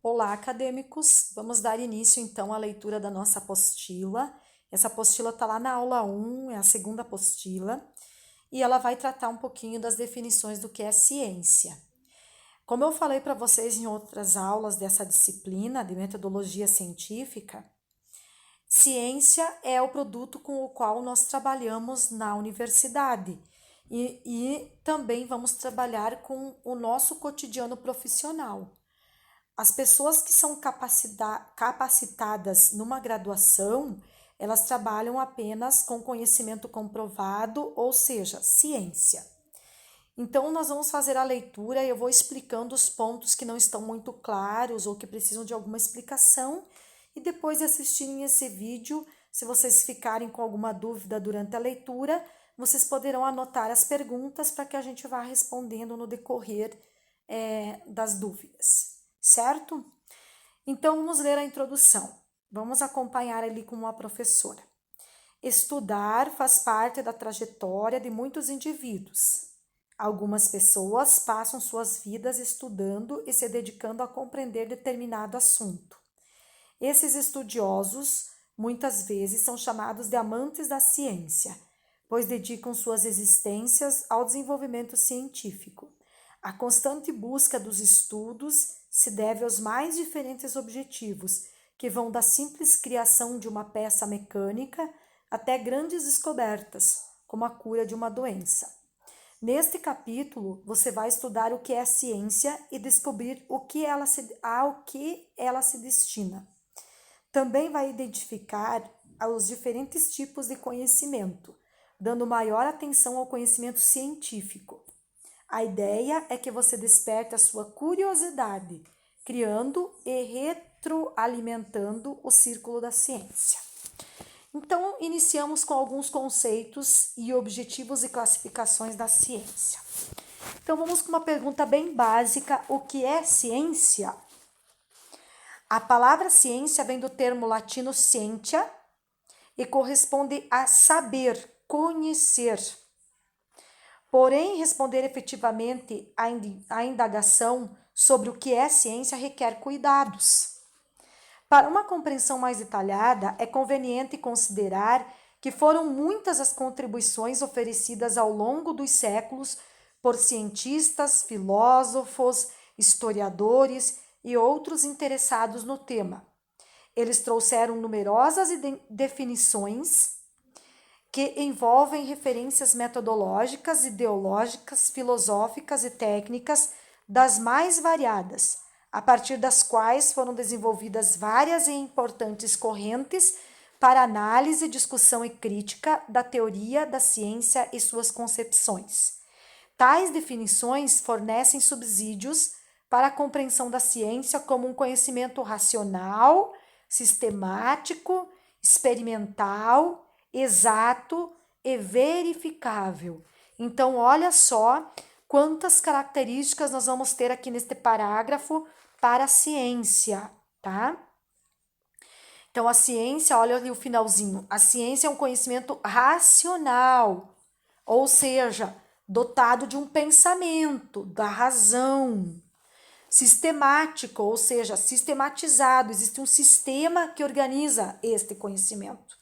Olá, acadêmicos! Vamos dar início então à leitura da nossa apostila. Essa apostila está lá na aula 1, é a segunda apostila, e ela vai tratar um pouquinho das definições do que é ciência. Como eu falei para vocês em outras aulas dessa disciplina de metodologia científica, ciência é o produto com o qual nós trabalhamos na universidade e também vamos trabalhar com o nosso cotidiano profissional. As pessoas que são capacitadas numa graduação, elas trabalham apenas com conhecimento comprovado, ou seja, ciência. Então, nós vamos fazer a leitura e eu vou explicando os pontos que não estão muito claros ou que precisam de alguma explicação. E depois de assistirem esse vídeo, se vocês ficarem com alguma dúvida durante a leitura, vocês poderão anotar as perguntas para que a gente vá respondendo no decorrer das dúvidas, certo? Então, vamos ler a introdução. Vamos acompanhar ali com uma professora. Estudar faz parte da trajetória de muitos indivíduos. Algumas pessoas passam suas vidas estudando e se dedicando a compreender determinado assunto. Esses estudiosos, muitas vezes, são chamados de amantes da ciência, pois dedicam suas existências ao desenvolvimento científico. A constante busca dos estudos se deve aos mais diferentes objetivos, que vão da simples criação de uma peça mecânica até grandes descobertas, como a cura de uma doença. Neste capítulo, você vai estudar o que é ciência e descobrir ao que ela se destina. Também vai identificar os diferentes tipos de conhecimento, dando maior atenção ao conhecimento científico. A ideia é que você desperte a sua curiosidade, criando e retroalimentando o círculo da ciência. Então, iniciamos com alguns conceitos e objetivos e classificações da ciência. Então, vamos com uma pergunta bem básica: o que é ciência? A palavra ciência vem do termo latino scientia e corresponde a saber, conhecer. Porém, responder efetivamente à indagação sobre o que é ciência requer cuidados. Para uma compreensão mais detalhada, é conveniente considerar que foram muitas as contribuições oferecidas ao longo dos séculos por cientistas, filósofos, historiadores e outros interessados no tema. Eles trouxeram numerosas definições que envolvem referências metodológicas, ideológicas, filosóficas e técnicas das mais variadas, a partir das quais foram desenvolvidas várias e importantes correntes para análise, discussão e crítica da teoria da ciência e suas concepções. Tais definições fornecem subsídios para a compreensão da ciência como um conhecimento racional, sistemático, experimental, exato e verificável. Então, olha só quantas características nós vamos ter aqui neste parágrafo para a ciência, tá? Então, a ciência, olha ali o finalzinho, a ciência é um conhecimento racional, ou seja, dotado de um pensamento, da razão. Sistemático, ou seja, sistematizado, existe um sistema que organiza este conhecimento.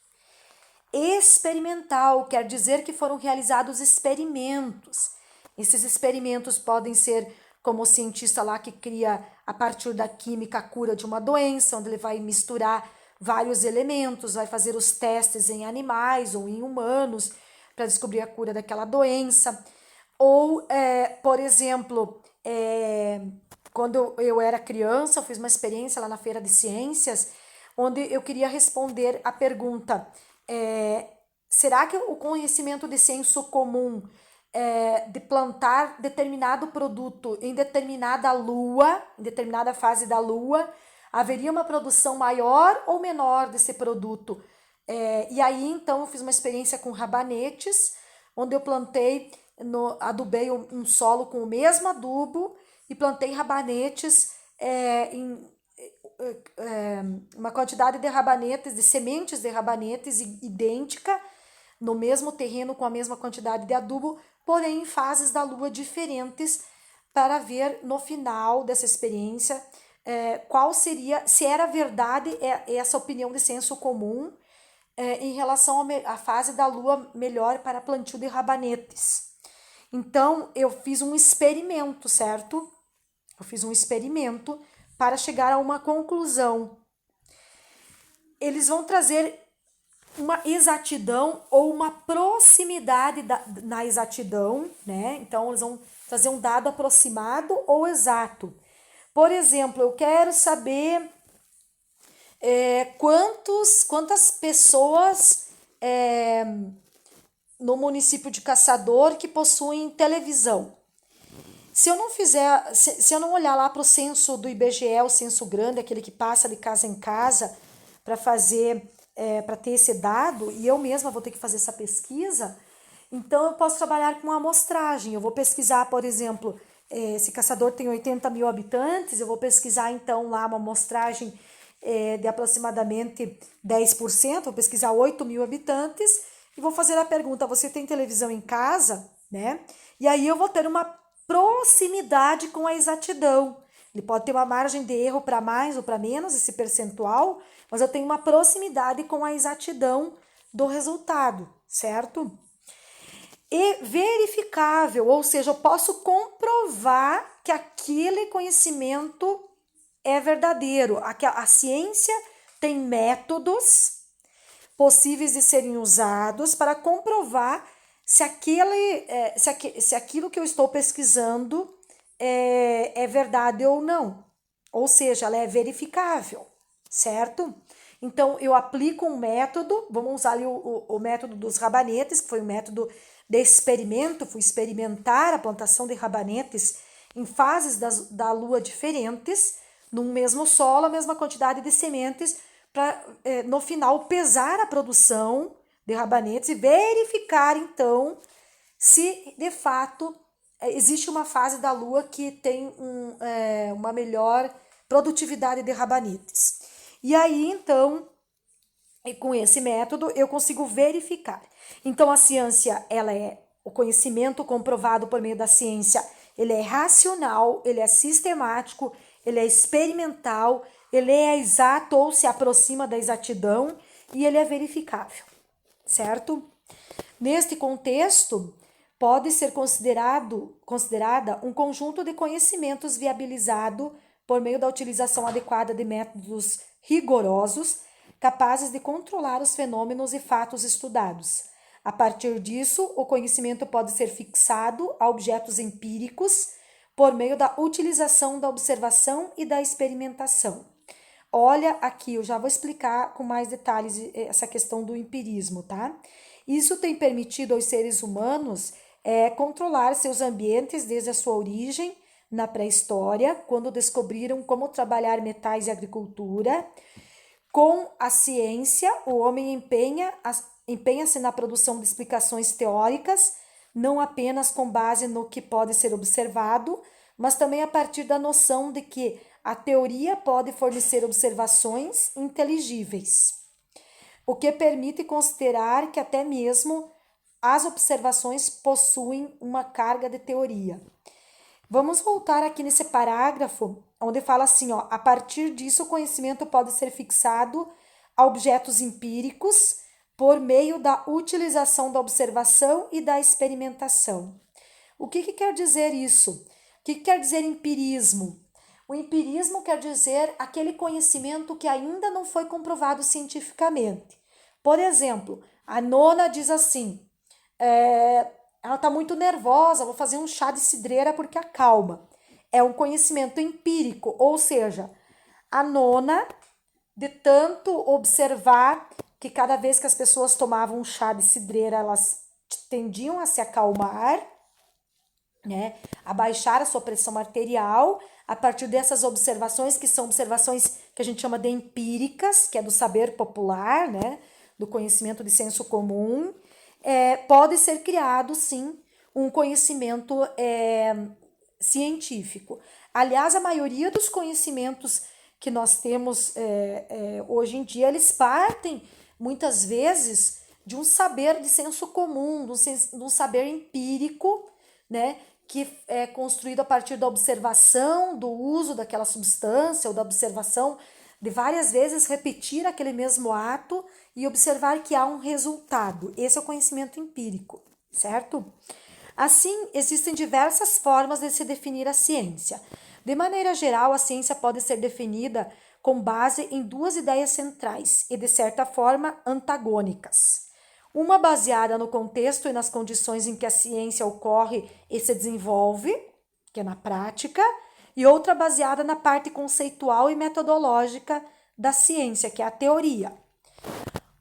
Experimental, quer dizer que foram realizados experimentos. Esses experimentos podem ser como o cientista lá que cria a partir da química a cura de uma doença, onde ele vai misturar vários elementos, vai fazer os testes em animais ou em humanos para descobrir a cura daquela doença. Ou, por exemplo, quando eu era criança, eu fiz uma experiência lá na Feira de Ciências, onde eu queria responder a pergunta: será que o conhecimento de senso comum de plantar determinado produto em determinada lua, em determinada fase da lua, haveria uma produção maior ou menor desse produto? E aí, então, eu fiz uma experiência com rabanetes, onde eu plantei, adubei um solo com o mesmo adubo e plantei rabanetes em uma quantidade de rabanetes, de sementes de rabanetes idêntica, no mesmo terreno com a mesma quantidade de adubo, porém em fases da lua diferentes, para ver no final dessa experiência qual seria, se era verdade essa opinião de senso comum em relação à fase da lua melhor para plantio de rabanetes. Então, eu fiz um experimento, certo? Eu fiz um experimento para chegar a uma conclusão. Eles vão trazer uma exatidão ou uma proximidade na exatidão, né? Então, eles vão trazer um dado aproximado ou exato. Por exemplo, eu quero saber quantas pessoas no município de Caçador que possuem televisão. Se eu não fizer, se eu não olhar lá para o censo do IBGE, o censo grande, aquele que passa de casa em casa para fazer, para ter esse dado, e eu mesma vou ter que fazer essa pesquisa, então eu posso trabalhar com amostragem. Eu vou pesquisar, por exemplo, se Caçador tem 80 mil habitantes, eu vou pesquisar então lá uma amostragem de aproximadamente 10%, vou pesquisar 8 mil habitantes e vou fazer a pergunta: você tem televisão em casa? Né? E aí eu vou ter uma proximidade com a exatidão. Ele pode ter uma margem de erro para mais ou para menos, esse percentual, mas eu tenho uma proximidade com a exatidão do resultado, certo? E verificável, ou seja, eu posso comprovar que aquele conhecimento é verdadeiro. A ciência tem métodos possíveis de serem usados para comprovar se aquilo que eu estou pesquisando é verdade ou não. Ou seja, ela é verificável, certo? Então, eu aplico um método, vamos usar ali o método dos rabanetes, que foi um método de experimento, fui experimentar a plantação de rabanetes em fases da lua diferentes, num mesmo solo, a mesma quantidade de sementes, para no final pesar a produção de rabanetes e verificar então se de fato existe uma fase da lua que tem uma melhor produtividade de rabanetes. E aí então, com esse método, eu consigo verificar. Então a ciência, ela é o conhecimento comprovado por meio da ciência, ele é racional, ele é sistemático, ele é experimental, ele é exato ou se aproxima da exatidão e ele é verificável, certo? Neste contexto, pode ser considerada um conjunto de conhecimentos viabilizado por meio da utilização adequada de métodos rigorosos, capazes de controlar os fenômenos e fatos estudados. A partir disso, o conhecimento pode ser fixado a objetos empíricos por meio da utilização da observação e da experimentação. Olha aqui, eu já vou explicar com mais detalhes essa questão do empirismo, tá? Isso tem permitido aos seres humanos controlar seus ambientes desde a sua origem na pré-história, quando descobriram como trabalhar metais e agricultura. Com a ciência, o homem empenha-se na produção de explicações teóricas, não apenas com base no que pode ser observado, mas também a partir da noção de que a teoria pode fornecer observações inteligíveis, o que permite considerar que até mesmo as observações possuem uma carga de teoria. Vamos voltar aqui nesse parágrafo, onde fala assim, ó, a partir disso o conhecimento pode ser fixado a objetos empíricos por meio da utilização da observação e da experimentação. O que quer dizer isso? O que quer dizer empirismo? O empirismo quer dizer aquele conhecimento que ainda não foi comprovado cientificamente. Por exemplo, a nona diz assim, ela está muito nervosa, vou fazer um chá de cidreira porque acalma. É um conhecimento empírico, ou seja, a nona, de tanto observar que cada vez que as pessoas tomavam um chá de cidreira, elas tendiam a se acalmar, né, a baixar a sua pressão arterial, a partir dessas observações, que são observações que a gente chama de empíricas, que é do saber popular, né, do conhecimento de senso comum, pode ser criado, sim, um conhecimento científico. Aliás, a maioria dos conhecimentos que nós temos hoje em dia, eles partem, muitas vezes, de um saber de senso comum, de um saber empírico, né, que é construído a partir da observação do uso daquela substância ou da observação de várias vezes repetir aquele mesmo ato e observar que há um resultado. Esse é o conhecimento empírico, certo? Assim, existem diversas formas de se definir a ciência. De maneira geral, a ciência pode ser definida com base em duas ideias centrais e, de certa forma, antagônicas. Uma baseada no contexto e nas condições em que a ciência ocorre e se desenvolve, que é na prática, e outra baseada na parte conceitual e metodológica da ciência, que é a teoria.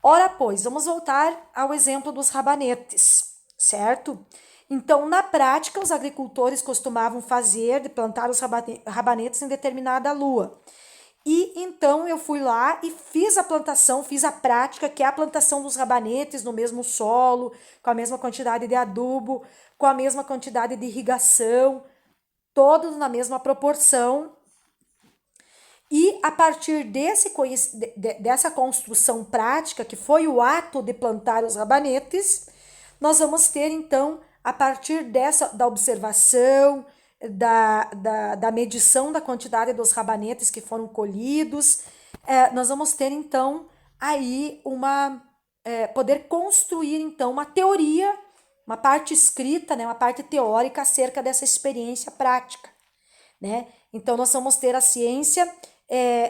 Ora, pois, vamos voltar ao exemplo dos rabanetes, certo? Então, na prática, os agricultores costumavam fazer de plantar os rabanetes em determinada lua. E então eu fui lá e fiz a plantação, fiz a prática, que é a plantação dos rabanetes no mesmo solo, com a mesma quantidade de adubo, com a mesma quantidade de irrigação, todos na mesma proporção. E a partir dessa construção prática, que foi o ato de plantar os rabanetes, nós vamos ter então, a partir da observação, da medição da quantidade dos rabanetes que foram colhidos, nós vamos ter então aí poder construir então uma teoria, uma parte escrita, né, uma parte teórica acerca dessa experiência prática, né? Então nós vamos ter a ciência,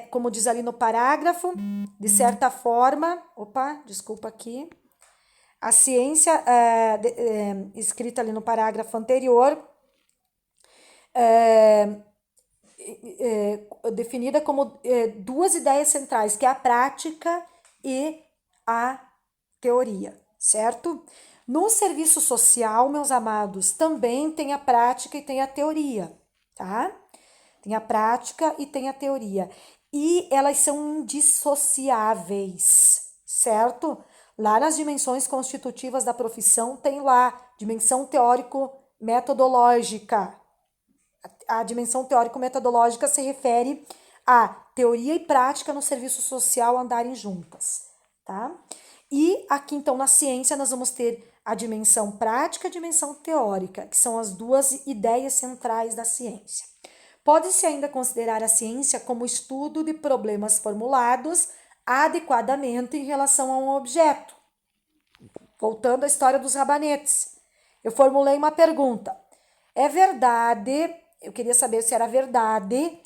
como diz ali no parágrafo, de certa forma, desculpa aqui, a ciência escrita ali no parágrafo anterior, definida como duas ideias centrais, que é a prática e a teoria, certo? No serviço social, meus amados, também tem a prática e tem a teoria, tá? Tem a prática e tem a teoria. E elas são indissociáveis, certo? Lá nas dimensões constitutivas da profissão, tem lá dimensão teórico-metodológica. A dimensão teórico-metodológica se refere a teoria e prática no serviço social andarem juntas, tá? E aqui, então, na ciência, nós vamos ter a dimensão prática e a dimensão teórica, que são as duas ideias centrais da ciência. Pode-se ainda considerar a ciência como estudo de problemas formulados adequadamente em relação a um objeto. Voltando à história dos rabanetes, eu formulei uma pergunta. É verdade, eu queria saber se era verdade,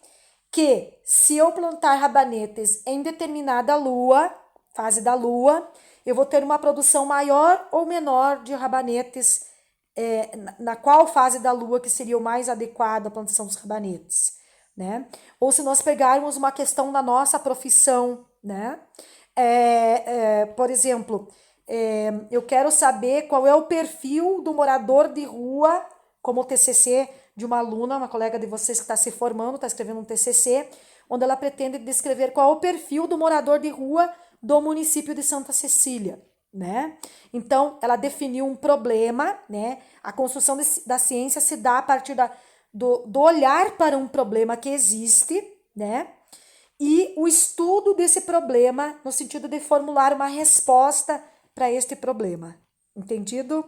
que se eu plantar rabanetes em determinada lua, fase da lua, eu vou ter uma produção maior ou menor de rabanetes, na qual fase da lua que seria o mais adequado à plantação dos rabanetes, né? Ou se nós pegarmos uma questão da nossa profissão, né? Por exemplo, eu quero saber qual é o perfil do morador de rua, como o TCC de uma aluna, uma colega de vocês que está se formando, está escrevendo um TCC, onde ela pretende descrever qual é o perfil do morador de rua do município de Santa Cecília, né? Então, ela definiu um problema, né? A construção da ciência se dá a partir do olhar para um problema que existe, né? E o estudo desse problema no sentido de formular uma resposta para este problema. Entendido?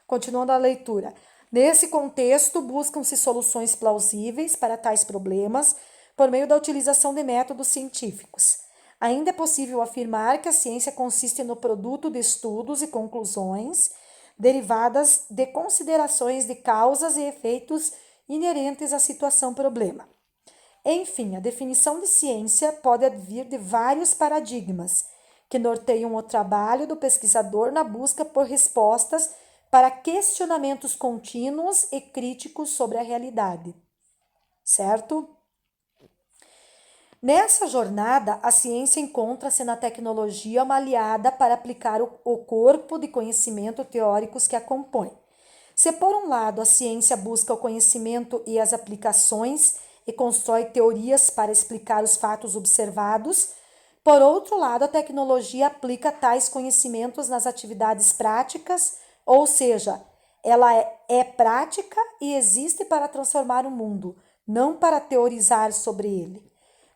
Continuando a leitura. Nesse contexto, buscam-se soluções plausíveis para tais problemas por meio da utilização de métodos científicos. Ainda é possível afirmar que a ciência consiste no produto de estudos e conclusões derivadas de considerações de causas e efeitos inerentes à situação-problema. Enfim, a definição de ciência pode advir de vários paradigmas que norteiam o trabalho do pesquisador na busca por respostas para questionamentos contínuos e críticos sobre a realidade, certo? Nessa jornada, a ciência encontra-se na tecnologia uma aliada para aplicar o corpo de conhecimento teóricos que a compõe. Se, por um lado, a ciência busca o conhecimento e as aplicações e constrói teorias para explicar os fatos observados, por outro lado, a tecnologia aplica tais conhecimentos nas atividades práticas, ou seja, ela é prática e existe para transformar o mundo, não para teorizar sobre ele.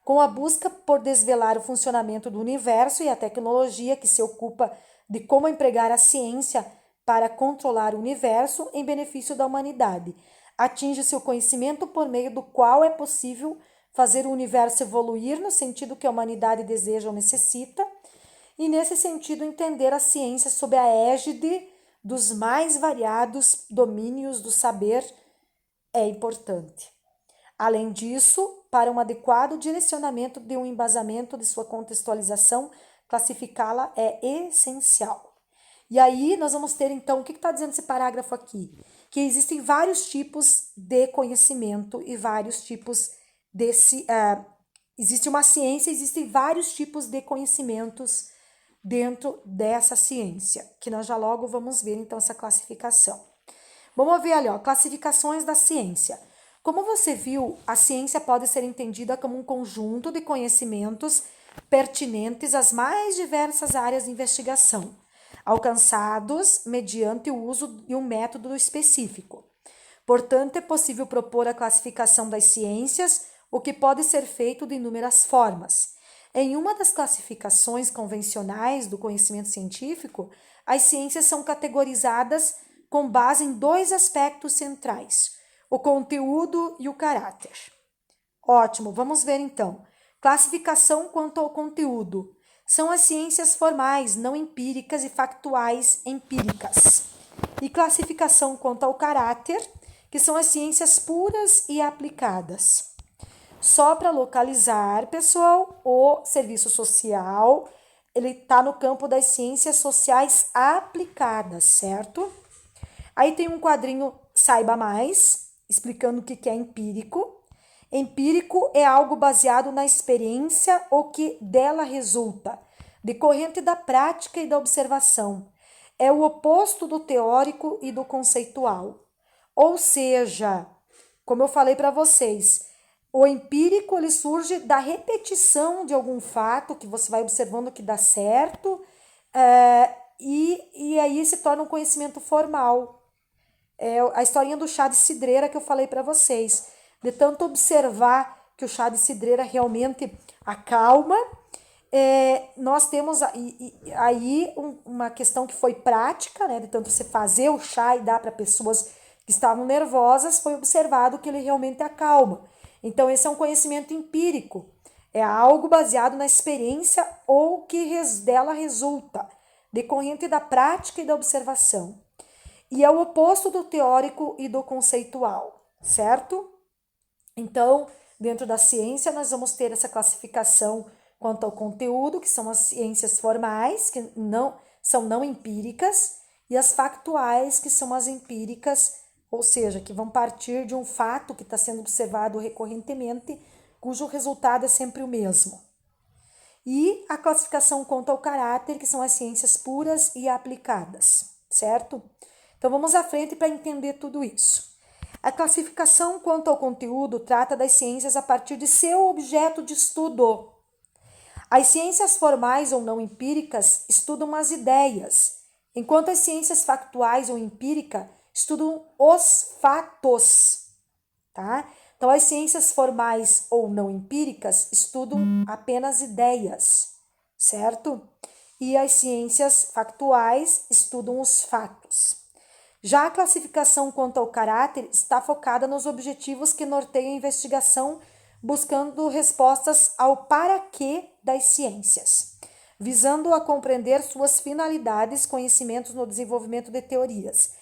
Com a busca por desvelar o funcionamento do universo e a tecnologia que se ocupa de como empregar a ciência para controlar o universo em benefício da humanidade. Atinge-se o conhecimento por meio do qual é possível fazer o universo evoluir no sentido que a humanidade deseja ou necessita, e nesse sentido entender a ciência sob a égide dos mais variados domínios do saber é importante. Além disso, para um adequado direcionamento de um embasamento de sua contextualização, classificá-la é essencial. E aí nós vamos ter então, o que está dizendo esse parágrafo aqui? Que existem vários tipos de conhecimento e vários tipos existe uma ciência, existem vários tipos de conhecimentos dentro dessa ciência, que nós já logo vamos ver então essa classificação. Vamos ver ali, ó, classificações da ciência. Como você viu, a ciência pode ser entendida como um conjunto de conhecimentos pertinentes às mais diversas áreas de investigação, alcançados mediante o uso de um método específico. Portanto, é possível propor a classificação das ciências, o que pode ser feito de inúmeras formas. Em uma das classificações convencionais do conhecimento científico, as ciências são categorizadas com base em dois aspectos centrais: o conteúdo e o caráter. Ótimo, vamos ver então. Classificação quanto ao conteúdo. São as ciências formais, não empíricas, e factuais, empíricas. E classificação quanto ao caráter, que são as ciências puras e aplicadas. Só para localizar, pessoal, o serviço social, ele está no campo das ciências sociais aplicadas, certo? Aí tem um quadrinho Saiba Mais, explicando o que é empírico. Empírico é algo baseado na experiência ou que dela resulta, decorrente da prática e da observação. É o oposto do teórico e do conceitual. Ou seja, como eu falei para vocês, o empírico ele surge da repetição de algum fato que você vai observando que dá certo, e aí se torna um conhecimento formal. É a historinha do chá de cidreira que eu falei para vocês. De tanto observar que o chá de cidreira realmente acalma, nós temos aí uma questão que foi prática, né? De tanto você fazer o chá e dar para pessoas que estavam nervosas, foi observado que ele realmente acalma. Então, esse é um conhecimento empírico. É algo baseado na experiência ou que dela resulta, decorrente da prática e da observação. E é o oposto do teórico e do conceitual, certo? Então, dentro da ciência, nós vamos ter essa classificação quanto ao conteúdo, que são as ciências formais, que são não empíricas, e as factuais, que são as empíricas, ou seja, que vão partir de um fato que está sendo observado recorrentemente, cujo resultado é sempre o mesmo. E a classificação quanto ao caráter, que são as ciências puras e aplicadas, certo? Então vamos à frente para entender tudo isso. A classificação quanto ao conteúdo trata das ciências a partir de seu objeto de estudo. As ciências formais ou não empíricas estudam as ideias, enquanto as ciências factuais ou empíricas estudam os fatos, tá? Então, as ciências formais ou não empíricas estudam apenas ideias, certo? E as ciências factuais estudam os fatos. Já a classificação quanto ao caráter está focada nos objetivos que norteiam a investigação, buscando respostas ao para quê das ciências, visando a compreender suas finalidades, conhecimentos no desenvolvimento de teorias.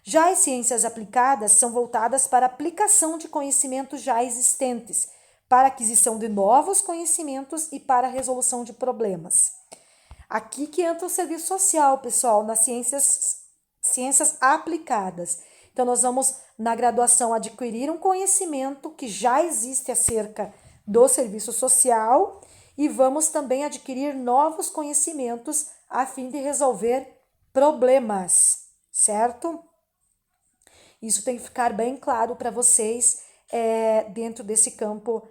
Já as ciências aplicadas são voltadas para a aplicação de conhecimentos já existentes, para a aquisição de novos conhecimentos e para a resolução de problemas. Aqui que entra o serviço social, pessoal, nas ciências aplicadas. Então, nós vamos, na graduação, adquirir um conhecimento que já existe acerca do serviço social e vamos também adquirir novos conhecimentos a fim de resolver problemas, certo? Isso tem que ficar bem claro para vocês dentro desse campo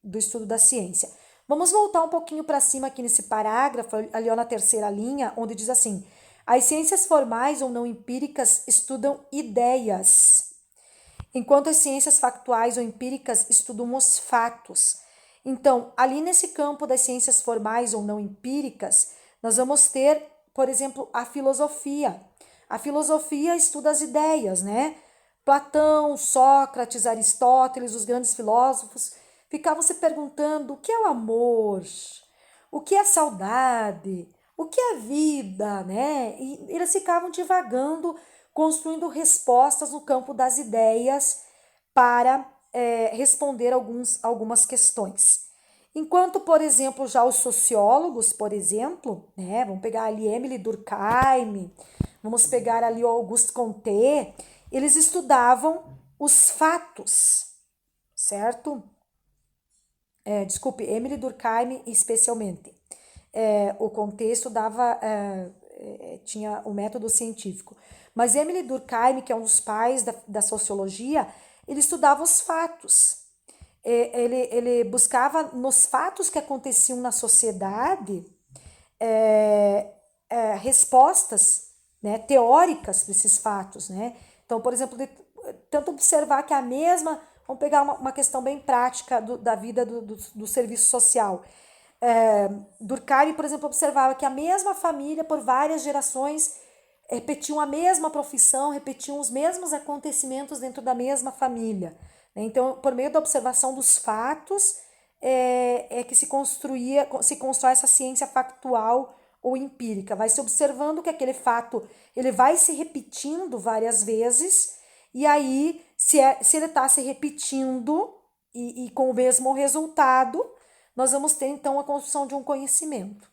do estudo da ciência. Vamos voltar um pouquinho para cima aqui nesse parágrafo, ali ó, na terceira linha, onde diz assim: as ciências formais ou não empíricas estudam ideias, enquanto as ciências factuais ou empíricas estudam os fatos. Então, ali nesse campo das ciências formais ou não empíricas, nós vamos ter, por exemplo, a filosofia. A filosofia estuda as ideias, né? Platão, Sócrates, Aristóteles, os grandes filósofos, ficavam se perguntando o que é o amor, o que é saudade, o que é vida, né? E eles ficavam divagando, construindo respostas no campo das ideias para responder algumas questões. Enquanto, por exemplo, já os sociólogos, por exemplo, né, vamos pegar ali Emile Durkheim, vamos pegar ali o Auguste Comte, eles estudavam os fatos, certo? Desculpe, Emile Durkheim especialmente. O contexto tinha o método científico. Mas Emile Durkheim, que é um dos pais da sociologia, ele estudava os fatos. Ele buscava nos fatos que aconteciam na sociedade respostas, né, teóricas para esses fatos, né? Então, por exemplo, tanto observar que a mesma, vamos pegar uma questão bem prática da vida do serviço social. Durkheim, por exemplo, observava que a mesma família, por várias gerações, repetiam a mesma profissão, repetiam os mesmos acontecimentos dentro da mesma família. Então, por meio da observação dos fatos, que se constrói essa ciência factual ou empírica. Vai se observando que aquele fato ele vai se repetindo várias vezes, e aí, se ele está se repetindo e com o mesmo resultado, nós vamos ter, então, a construção de um conhecimento.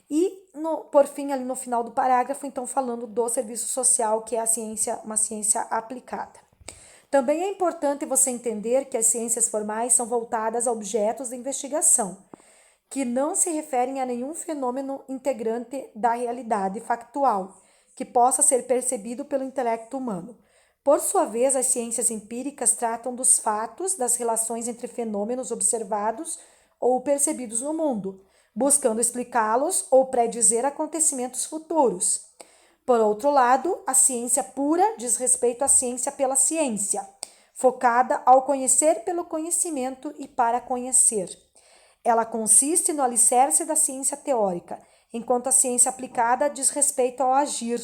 E, por fim, ali no final do parágrafo, então, falando do serviço social, que é uma ciência aplicada. Também é importante você entender que as ciências formais são voltadas a objetos de investigação, que não se referem a nenhum fenômeno integrante da realidade factual, que possa ser percebido pelo intelecto humano. Por sua vez, as ciências empíricas tratam dos fatos, das relações entre fenômenos observados ou percebidos no mundo, buscando explicá-los ou predizer acontecimentos futuros. Por outro lado, a ciência pura diz respeito à ciência pela ciência, focada ao conhecer pelo conhecimento e para conhecer. Ela consiste no alicerce da ciência teórica, enquanto a ciência aplicada diz respeito ao agir,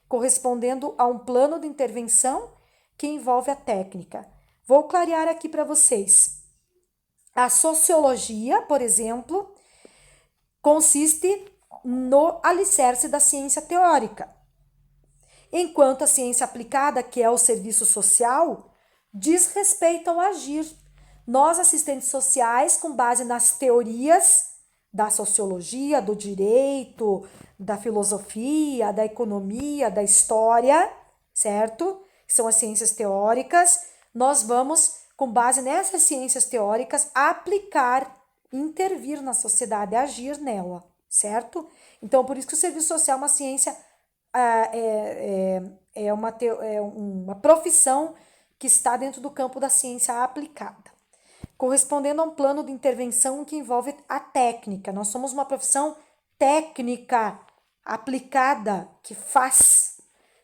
correspondendo a um plano de intervenção que envolve a técnica. Vou clarear aqui para vocês. A sociologia, por exemplo, consiste no alicerce da ciência teórica, enquanto a ciência aplicada, que é o serviço social, diz respeito ao agir. Nós, assistentes sociais, com base nas teorias da sociologia, do direito, da filosofia, da economia, da história, certo? Que são as ciências teóricas, nós vamos, com base nessas ciências teóricas, aplicar, intervir na sociedade, agir nela, certo? Então, por isso que o serviço social é uma ciência, uma profissão que está dentro do campo da ciência aplicada, correspondendo a um plano de intervenção que envolve a técnica. Nós somos uma profissão técnica aplicada, que faz,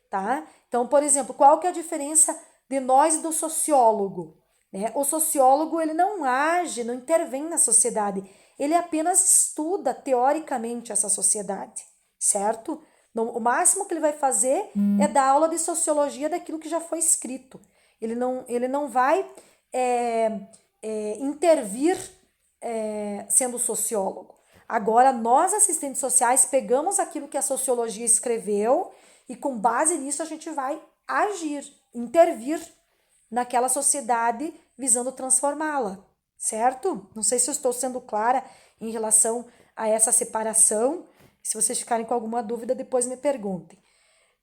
tá? Então, por exemplo, qual que é a diferença de nós e do sociólogo? Né? O sociólogo, ele não age, não intervém na sociedade, ele apenas estuda teoricamente essa sociedade, certo? O máximo que ele vai fazer é dar aula de sociologia daquilo que já foi escrito. Ele não vai intervir sendo sociólogo. Agora, nós, assistentes sociais, pegamos aquilo que a sociologia escreveu e, com base nisso, a gente vai agir, intervir naquela sociedade visando transformá-la, certo? Não sei se eu estou sendo clara em relação a essa separação. Se vocês ficarem com alguma dúvida, depois me perguntem.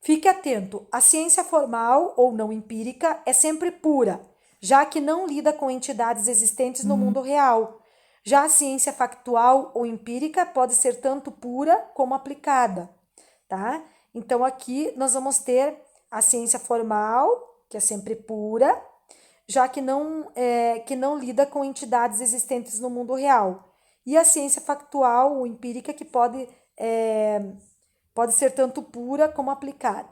Fique atento, a ciência formal ou não empírica é sempre pura, já que não lida com entidades existentes no mundo real. Já a ciência factual ou empírica pode ser tanto pura como aplicada, tá? Então, aqui nós vamos ter a ciência formal, que é sempre pura, já que não lida com entidades existentes no mundo real. E a ciência factual ou empírica, que pode ser tanto pura como aplicada.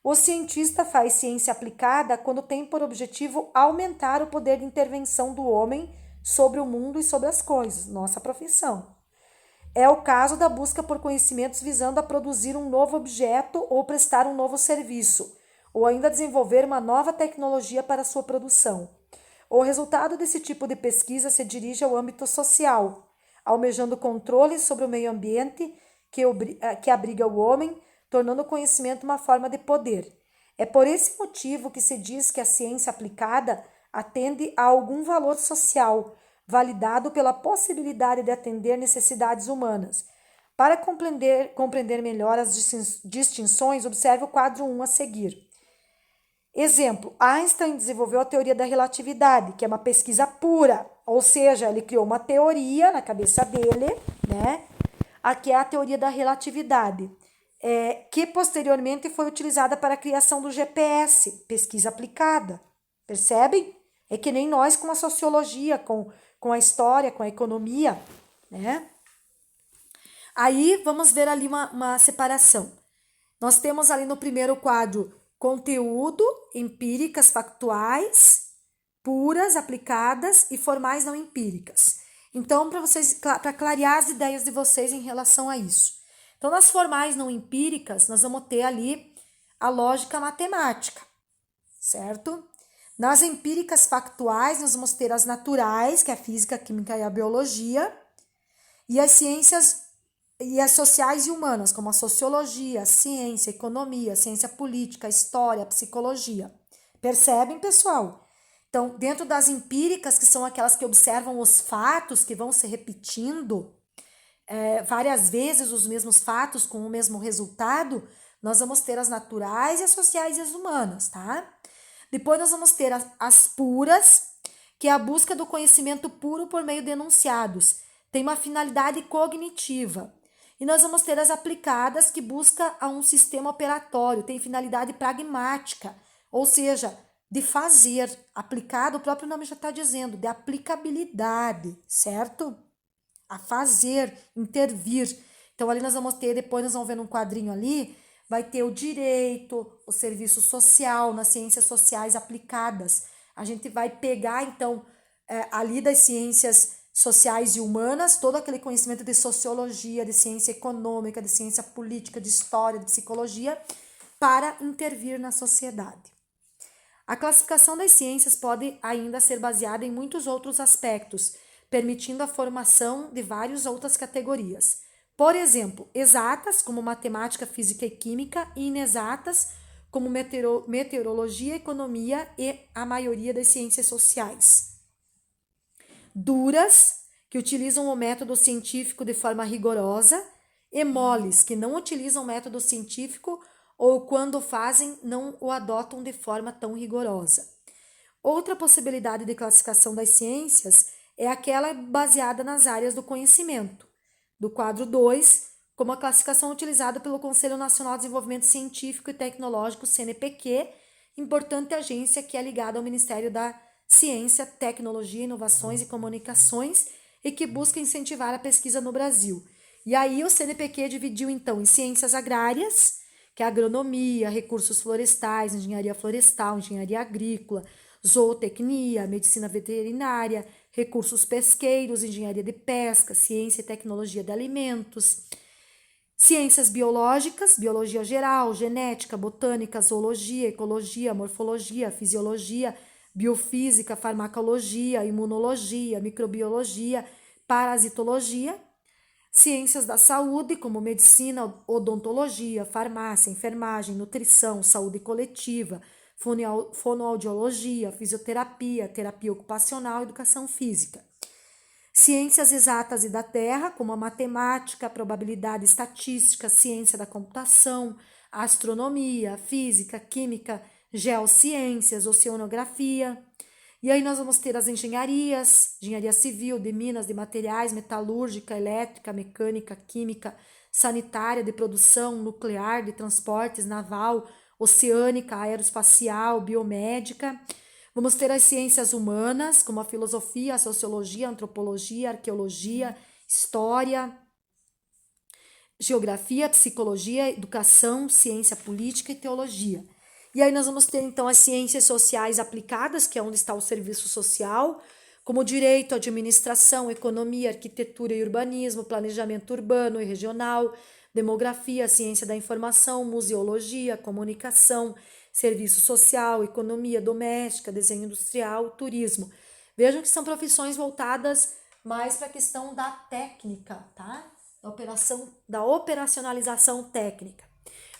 O cientista faz ciência aplicada quando tem por objetivo aumentar o poder de intervenção do homem sobre o mundo e sobre as coisas, nossa profissão. É o caso da busca por conhecimentos visando a produzir um novo objeto ou prestar um novo serviço, ou ainda desenvolver uma nova tecnologia para sua produção. O resultado desse tipo de pesquisa se dirige ao âmbito social, almejando controle sobre o meio ambiente que abriga o homem, tornando o conhecimento uma forma de poder. É por esse motivo que se diz que a ciência aplicada atende a algum valor social, validado pela possibilidade de atender necessidades humanas. Para compreender melhor as distinções, observe o quadro 1 a seguir. Exemplo, Einstein desenvolveu a teoria da relatividade, que é uma pesquisa pura, ou seja, ele criou uma teoria na cabeça dele, né? Aqui é a teoria da relatividade, que posteriormente foi utilizada para a criação do GPS, pesquisa aplicada. Percebem? É que nem nós com a sociologia, com a história, com a economia, né? Aí vamos ver ali uma separação. Nós temos ali no primeiro quadro conteúdo, empíricas, factuais, puras, aplicadas e formais não empíricas. Então, para clarear as ideias de vocês em relação a isso. Então, nas formais não empíricas, nós vamos ter ali a lógica matemática, certo? Nas empíricas factuais, nós vamos ter as naturais, que é a física, a química e a biologia, e as ciências e as sociais e humanas, como a sociologia, a ciência, a economia, a ciência política, a história, a psicologia. Percebem, pessoal? Então, dentro das empíricas, que são aquelas que observam os fatos que vão se repetindo várias vezes, os mesmos fatos com o mesmo resultado, nós vamos ter as naturais, as sociais e as humanas, tá? Depois nós vamos ter as puras, que é a busca do conhecimento puro por meio de enunciados. Tem uma finalidade cognitiva. E nós vamos ter as aplicadas, que busca a um sistema operatório, tem finalidade pragmática, ou seja, de fazer, aplicado, o próprio nome já está dizendo, de aplicabilidade, certo? A fazer, intervir. Então, ali nós vamos ter, depois nós vamos ver num quadrinho ali, vai ter o direito, o serviço social, nas ciências sociais aplicadas. A gente vai pegar, então, ali das ciências sociais e humanas, todo aquele conhecimento de sociologia, de ciência econômica, de ciência política, de história, de psicologia, para intervir na sociedade. A classificação das ciências pode ainda ser baseada em muitos outros aspectos, permitindo a formação de várias outras categorias. Por exemplo, exatas, como matemática, física e química, e inexatas, como meteorologia, economia e a maioria das ciências sociais. Duras, que utilizam o método científico de forma rigorosa, e moles, que não utilizam o método científico ou, quando fazem, não o adotam de forma tão rigorosa. Outra possibilidade de classificação das ciências é aquela baseada nas áreas do conhecimento. Do quadro 2, como a classificação utilizada pelo Conselho Nacional de Desenvolvimento Científico e Tecnológico, CNPq, importante agência que é ligada ao Ministério da Ciência, Tecnologia, Inovações e Comunicações e que busca incentivar a pesquisa no Brasil. E aí o CNPq dividiu então em ciências agrárias, que é agronomia, recursos florestais, engenharia florestal, engenharia agrícola, zootecnia, medicina veterinária, recursos pesqueiros, engenharia de pesca, ciência e tecnologia de alimentos, ciências biológicas, biologia geral, genética, botânica, zoologia, ecologia, morfologia, fisiologia, biofísica, farmacologia, imunologia, microbiologia, parasitologia, ciências da saúde, como medicina, odontologia, farmácia, enfermagem, nutrição, saúde coletiva, fonoaudiologia, fisioterapia, terapia ocupacional, educação física. Ciências exatas e da terra, como a matemática, a probabilidade estatística, ciência da computação, astronomia, física, química, geociências, oceanografia. E aí nós vamos ter as engenharias, engenharia civil, de minas, de materiais, metalúrgica, elétrica, mecânica, química, sanitária, de produção, nuclear, de transportes, naval, oceânica, aeroespacial, biomédica. Vamos ter as ciências humanas, como a filosofia, a sociologia, a antropologia, a arqueologia, história, geografia, psicologia, educação, ciência política e teologia. E aí nós vamos ter então as ciências sociais aplicadas, que é onde está o serviço social, como direito, administração, economia, arquitetura e urbanismo, planejamento urbano e regional, demografia, ciência da informação, museologia, comunicação, serviço social, economia doméstica, desenho industrial, turismo. Vejam que são profissões voltadas mais para a questão da técnica, tá? Da operacionalização técnica.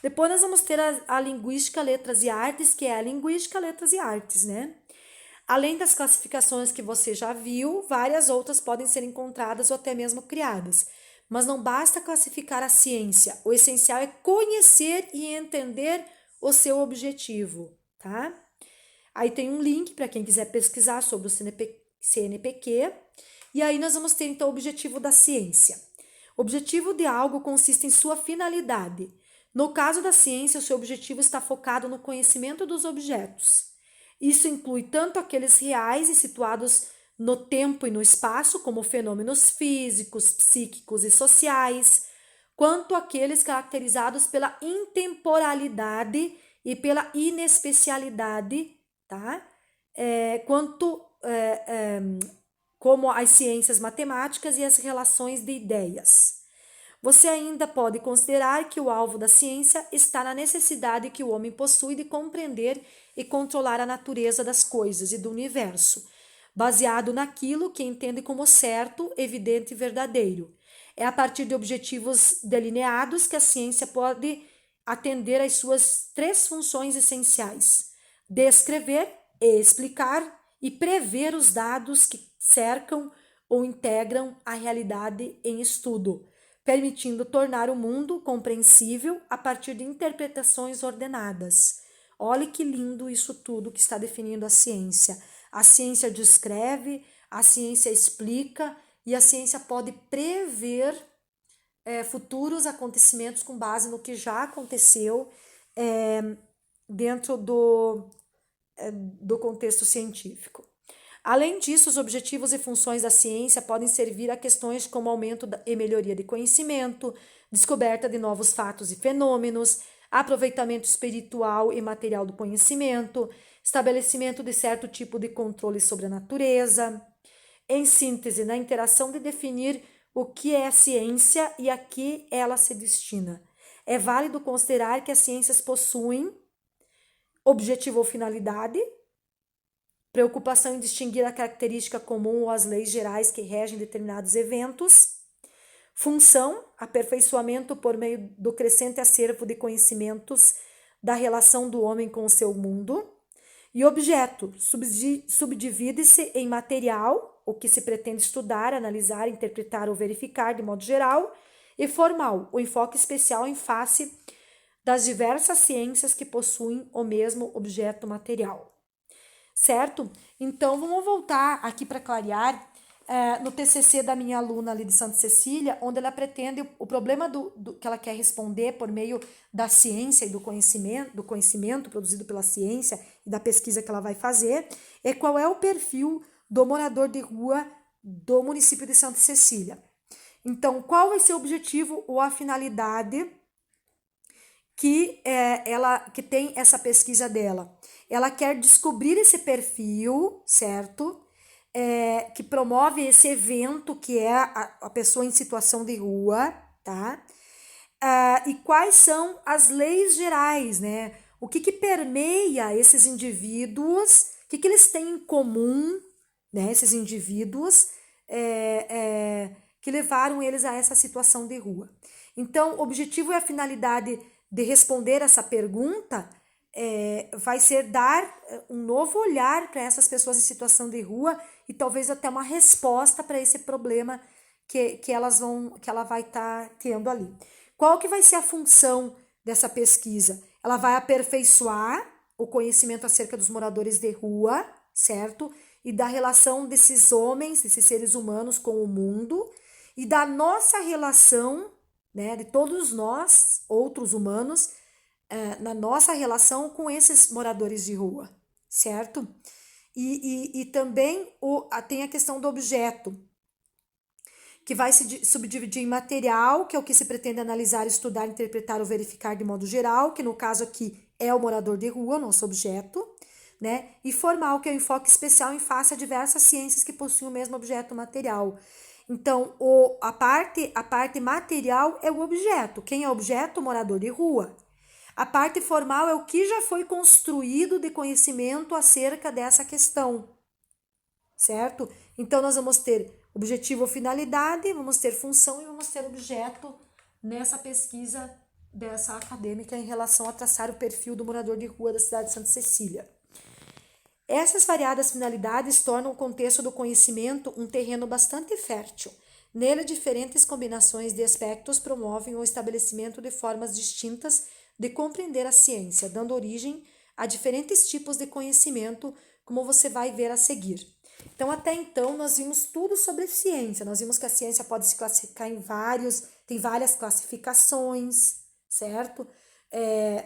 Depois nós vamos ter a linguística, letras e artes, que é a linguística, letras e artes, né? Além das classificações que você já viu, várias outras podem ser encontradas ou até mesmo criadas. Mas não basta classificar a ciência, o essencial é conhecer e entender o seu objetivo, tá? Aí tem um link para quem quiser pesquisar sobre o CNPq. E aí nós vamos ter então o objetivo da ciência. O objetivo de algo consiste em sua finalidade. No caso da ciência, o seu objetivo está focado no conhecimento dos objetos. Isso inclui tanto aqueles reais e situados no tempo e no espaço, como fenômenos físicos, psíquicos e sociais, quanto aqueles caracterizados pela intemporalidade e pela inespecialidade, tá? Como as ciências matemáticas e as relações de ideias. Você ainda pode considerar que o alvo da ciência está na necessidade que o homem possui de compreender e controlar a natureza das coisas e do universo, baseado naquilo que entende como certo, evidente e verdadeiro. É a partir de objetivos delineados que a ciência pode atender às suas 3 funções essenciais: descrever, explicar e prever os dados que cercam ou integram a realidade em estudo, permitindo tornar o mundo compreensível a partir de interpretações ordenadas. Olha que lindo isso tudo que está definindo a ciência. A ciência descreve, a ciência explica e a ciência pode prever futuros acontecimentos com base no que já aconteceu dentro do contexto científico. Além disso, os objetivos e funções da ciência podem servir a questões como aumento e melhoria de conhecimento, descoberta de novos fatos e fenômenos, aproveitamento espiritual e material do conhecimento, estabelecimento de certo tipo de controle sobre a natureza. Em síntese, na interação de definir o que é a ciência e a que ela se destina. É válido considerar que as ciências possuem objetivo ou finalidade, preocupação em distinguir a característica comum ou as leis gerais que regem determinados eventos, função, aperfeiçoamento por meio do crescente acervo de conhecimentos da relação do homem com o seu mundo, e objeto, subdivide-se em material, o que se pretende estudar, analisar, interpretar ou verificar de modo geral, e formal, o enfoque especial em face das diversas ciências que possuem o mesmo objeto material. Certo? Então, vamos voltar aqui para clarear no TCC da minha aluna ali de Santa Cecília, onde ela pretende, o problema que ela quer responder por meio da ciência e do conhecimento produzido pela ciência e da pesquisa que ela vai fazer, é qual é o perfil do morador de rua do município de Santa Cecília. Então, qual vai ser o objetivo ou a finalidade que tem essa pesquisa dela? Ela quer descobrir esse perfil, certo? Que promove esse evento que é a pessoa em situação de rua, tá? E quais são as leis gerais, né? O que permeia esses indivíduos, o que eles têm em comum, né? Esses indivíduos que levaram eles a essa situação de rua. Então, o objetivo e a finalidade de responder essa pergunta vai ser dar um novo olhar para essas pessoas em situação de rua e talvez até uma resposta para esse problema que ela vai estar tendo ali. Qual que vai ser a função dessa pesquisa? Ela vai aperfeiçoar o conhecimento acerca dos moradores de rua, certo? E da relação desses homens, desses seres humanos com o mundo e da nossa relação, né, de todos nós, outros humanos, na nossa relação com esses moradores de rua, certo? E também tem a questão do objeto, que vai se subdividir em material, que é o que se pretende analisar, estudar, interpretar ou verificar de modo geral, que no caso aqui é o morador de rua, nosso objeto. né? E formal, que é o enfoque especial em face a diversas ciências que possuem o mesmo objeto material. Então, a parte material é o objeto. Quem é objeto? O morador de rua. A parte formal é o que já foi construído de conhecimento acerca dessa questão, certo? Então, nós vamos ter objetivo ou finalidade, vamos ter função e vamos ter objeto nessa pesquisa dessa acadêmica em relação a traçar o perfil do morador de rua da cidade de Santa Cecília. Essas variadas finalidades tornam o contexto do conhecimento um terreno bastante fértil. Nele, diferentes combinações de aspectos promovem o estabelecimento de formas distintas de compreender a ciência, dando origem a diferentes tipos de conhecimento, como você vai ver a seguir. Então, até então, nós vimos tudo sobre ciência. Nós vimos que a ciência pode se classificar tem várias classificações, certo?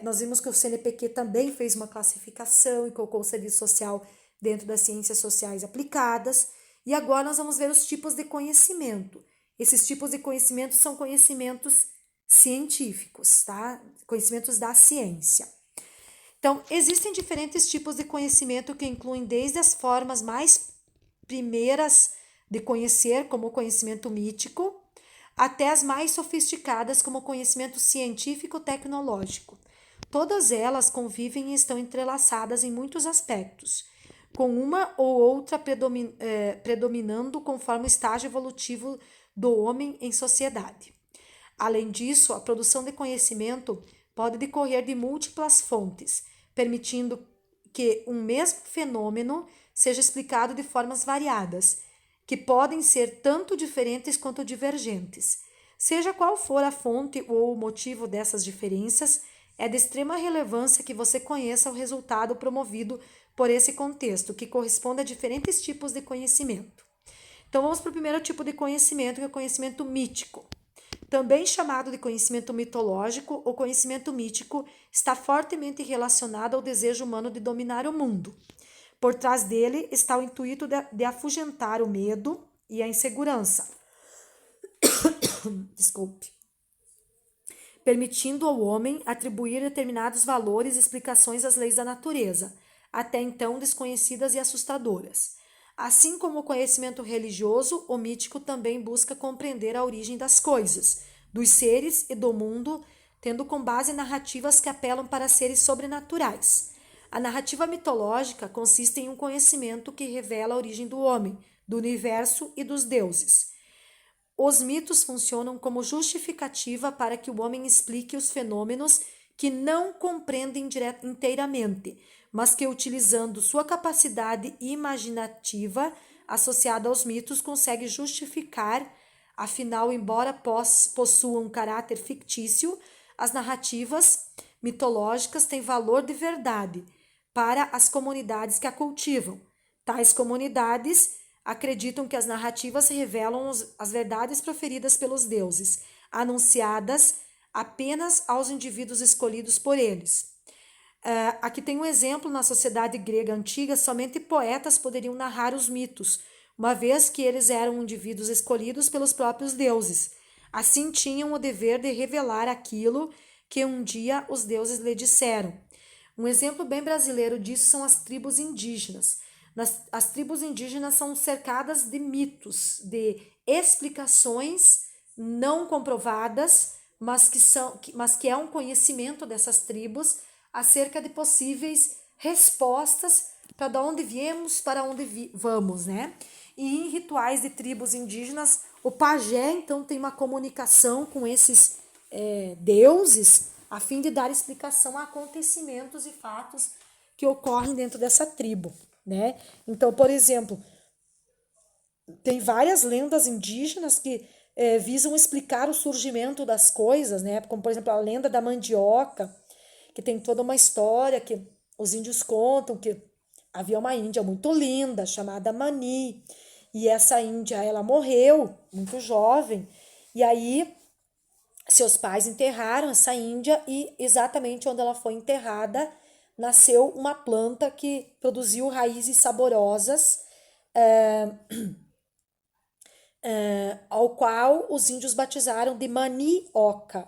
Nós vimos que o CNPq também fez uma classificação e colocou o serviço social dentro das ciências sociais aplicadas. E agora nós vamos ver os tipos de conhecimento. Esses tipos de conhecimento são conhecimentos científicos, tá? Conhecimentos da ciência. Então, existem diferentes tipos de conhecimento que incluem desde as formas mais primeiras de conhecer, como o conhecimento mítico, até as mais sofisticadas, como o conhecimento científico-tecnológico. Todas elas convivem e estão entrelaçadas em muitos aspectos, com uma ou outra predominando conforme o estágio evolutivo do homem em sociedade. Além disso, a produção de conhecimento pode decorrer de múltiplas fontes, permitindo que um mesmo fenômeno seja explicado de formas variadas, que podem ser tanto diferentes quanto divergentes. Seja qual for a fonte ou o motivo dessas diferenças, é de extrema relevância que você conheça o resultado promovido por esse contexto, que corresponde a diferentes tipos de conhecimento. Então, vamos para o primeiro tipo de conhecimento, que é o conhecimento mítico. Também chamado de conhecimento mitológico, o conhecimento mítico está fortemente relacionado ao desejo humano de dominar o mundo. Por trás dele está o intuito de afugentar o medo e a insegurança. Desculpe. Permitindo ao homem atribuir determinados valores e explicações às leis da natureza, até então desconhecidas e assustadoras. Assim como o conhecimento religioso, o mítico também busca compreender a origem das coisas, dos seres e do mundo, tendo com base narrativas que apelam para seres sobrenaturais. A narrativa mitológica consiste em um conhecimento que revela a origem do homem, do universo e dos deuses. Os mitos funcionam como justificativa para que o homem explique os fenômenos que não compreende inteiramente, mas que, utilizando sua capacidade imaginativa associada aos mitos, consegue justificar. Afinal, embora possuam um caráter fictício, as narrativas mitológicas têm valor de verdade para as comunidades que a cultivam. Tais comunidades acreditam que as narrativas revelam as verdades proferidas pelos deuses, anunciadas apenas aos indivíduos escolhidos por eles. Aqui tem um exemplo: na sociedade grega antiga, somente poetas poderiam narrar os mitos, uma vez que eles eram indivíduos escolhidos pelos próprios deuses. Assim, tinham o dever de revelar aquilo que um dia os deuses lhe disseram. Um exemplo bem brasileiro disso são as tribos indígenas. As tribos indígenas são cercadas de mitos, de explicações não comprovadas, mas que é um conhecimento dessas tribos acerca de possíveis respostas para de onde viemos, para onde vamos, né? E em rituais de tribos indígenas, o pajé, então, tem uma comunicação com esses deuses, a fim de dar explicação a acontecimentos e fatos que ocorrem dentro dessa tribo, né? Então, por exemplo, tem várias lendas indígenas que visam explicar o surgimento das coisas, né? Como, por exemplo, a lenda da mandioca, que tem toda uma história que os índios contam que havia uma índia muito linda chamada Mani, e essa índia, ela morreu muito jovem, e aí seus pais enterraram essa índia, e exatamente onde ela foi enterrada nasceu uma planta que produziu raízes saborosas, ao qual os índios batizaram de manioca,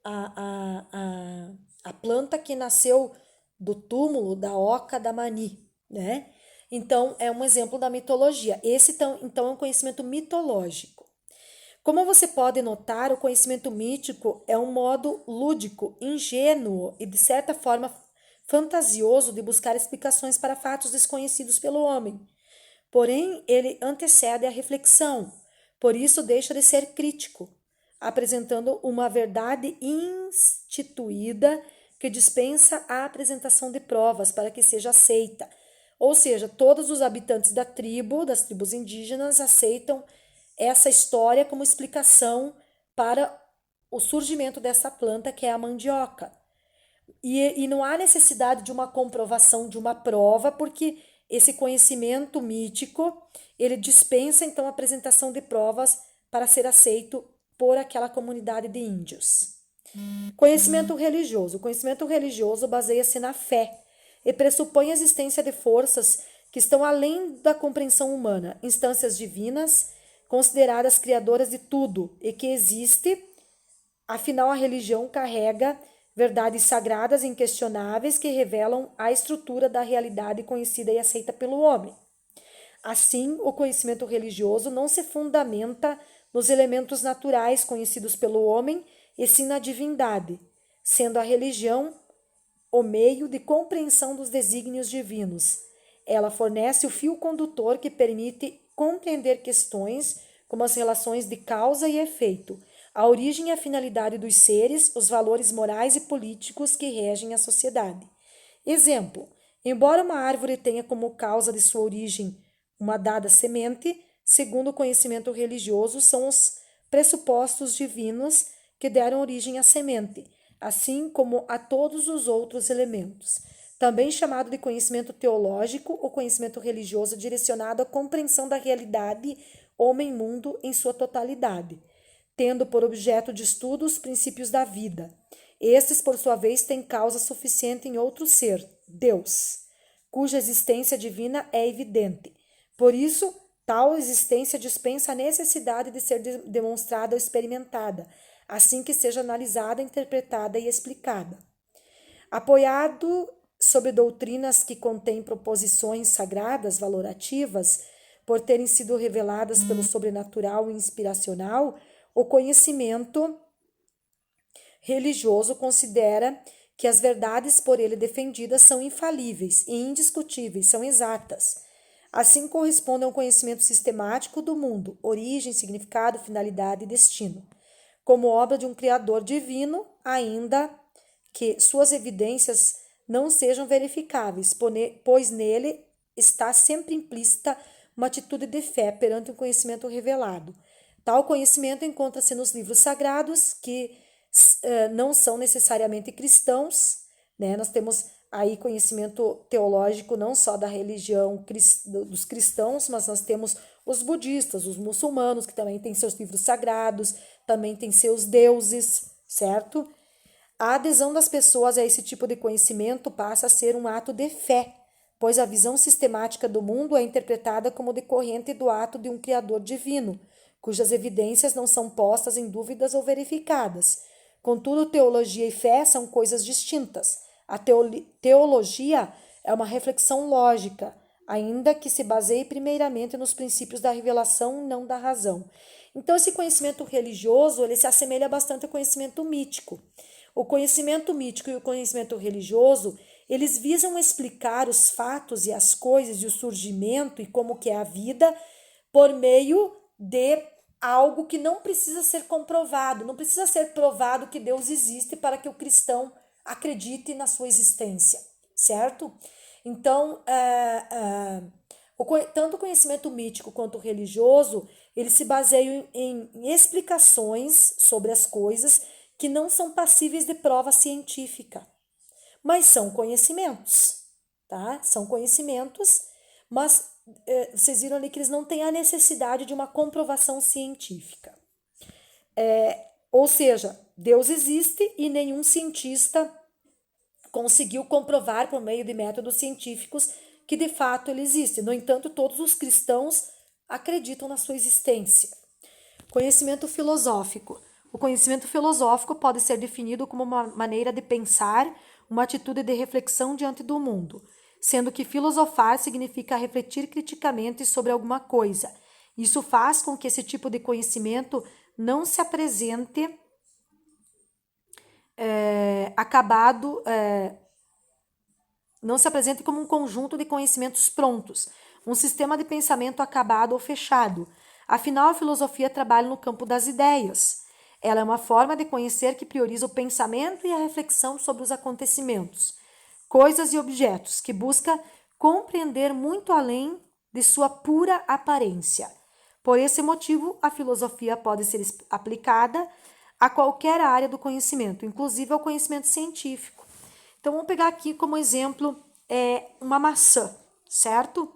a planta que nasceu do túmulo da oca da Mani, né? Então, é um exemplo da mitologia. Esse, então, é um conhecimento mitológico. Como você pode notar, o conhecimento mítico é um modo lúdico, ingênuo e, de certa forma, fantasioso de buscar explicações para fatos desconhecidos pelo homem. Porém, ele antecede a reflexão, por isso deixa de ser crítico, apresentando uma verdade instituída que dispensa a apresentação de provas para que seja aceita. Ou seja, todos os habitantes das tribos indígenas, aceitam essa história como explicação para o surgimento dessa planta que é a mandioca. E não há necessidade de uma comprovação, de uma prova, porque esse conhecimento mítico, ele dispensa então a apresentação de provas para ser aceito por aquela comunidade de índios. Conhecimento religioso. O conhecimento religioso baseia-se na fé e pressupõe a existência de forças que estão além da compreensão humana, instâncias divinas, consideradas criadoras de tudo e que existe. Afinal, a religião carrega verdades sagradas e inquestionáveis que revelam a estrutura da realidade conhecida e aceita pelo homem. Assim, o conhecimento religioso não se fundamenta nos elementos naturais conhecidos pelo homem, e sim na divindade, sendo a religião o meio de compreensão dos desígnios divinos. Ela fornece o fio condutor que permite compreender questões como as relações de causa e efeito, a origem e a finalidade dos seres, os valores morais e políticos que regem a sociedade. Exemplo: embora uma árvore tenha como causa de sua origem uma dada semente, segundo o conhecimento religioso, são os pressupostos divinos que deram origem à semente, assim como a todos os outros elementos. Também chamado de conhecimento teológico, o conhecimento religioso direcionado à compreensão da realidade homem-mundo em sua totalidade, tendo por objeto de estudo os princípios da vida. Estes, por sua vez, têm causa suficiente em outro ser, Deus, cuja existência divina é evidente. Por isso, tal existência dispensa a necessidade de ser demonstrada ou experimentada, assim que seja analisada, interpretada e explicada. Apoiado sobre doutrinas que contêm proposições sagradas valorativas, por terem sido reveladas pelo sobrenatural e inspiracional, o conhecimento religioso considera que as verdades por ele defendidas são infalíveis e indiscutíveis, são exatas. Assim correspondem ao conhecimento sistemático do mundo, origem, significado, finalidade e destino, como obra de um Criador divino, ainda que suas evidências não sejam verificáveis, pois nele está sempre implícita uma atitude de fé perante um conhecimento revelado. Tal conhecimento encontra-se nos livros sagrados, que não são necessariamente cristãos, né? Nós temos aí conhecimento teológico não só da religião dos cristãos, mas nós temos os budistas, os muçulmanos, que também têm seus livros sagrados, também têm seus deuses, certo? A adesão das pessoas a esse tipo de conhecimento passa a ser um ato de fé, pois a visão sistemática do mundo é interpretada como decorrente do ato de um Criador divino, cujas evidências não são postas em dúvidas ou verificadas. Contudo, teologia e fé são coisas distintas. A teologia é uma reflexão lógica, ainda que se baseie primeiramente nos princípios da revelação, não da razão. Então, esse conhecimento religioso, ele se assemelha bastante ao conhecimento mítico. O conhecimento mítico e o conhecimento religioso, eles visam explicar os fatos e as coisas e o surgimento e como que é a vida por meio de algo que não precisa ser comprovado, não precisa ser provado que Deus existe para que o cristão acredite na sua existência, certo? Então, tanto o conhecimento mítico quanto o religioso, eles se baseiam em explicações sobre as coisas que não são passíveis de prova científica, mas são conhecimentos, tá? São conhecimentos, mas vocês viram ali que eles não têm a necessidade de uma comprovação científica. Ou seja, Deus existe e nenhum cientista conseguiu comprovar por meio de métodos científicos que de fato ele existe. No entanto, todos os cristãos acreditam na sua existência. Conhecimento filosófico. O conhecimento filosófico pode ser definido como uma maneira de pensar, uma atitude de reflexão diante do mundo. sendo que filosofar significa refletir criticamente sobre alguma coisa. Isso faz com que esse tipo de conhecimento não se apresente não se apresente como um conjunto de conhecimentos prontos, um sistema de pensamento acabado ou fechado. Afinal, a filosofia trabalha no campo das ideias. Ela é uma forma de conhecer que prioriza o pensamento e a reflexão sobre os acontecimentos, coisas e objetos, que busca compreender muito além de sua pura aparência. Por esse motivo, a filosofia pode ser aplicada a qualquer área do conhecimento, inclusive ao conhecimento científico. Então, vamos pegar aqui como exemplo uma maçã, certo?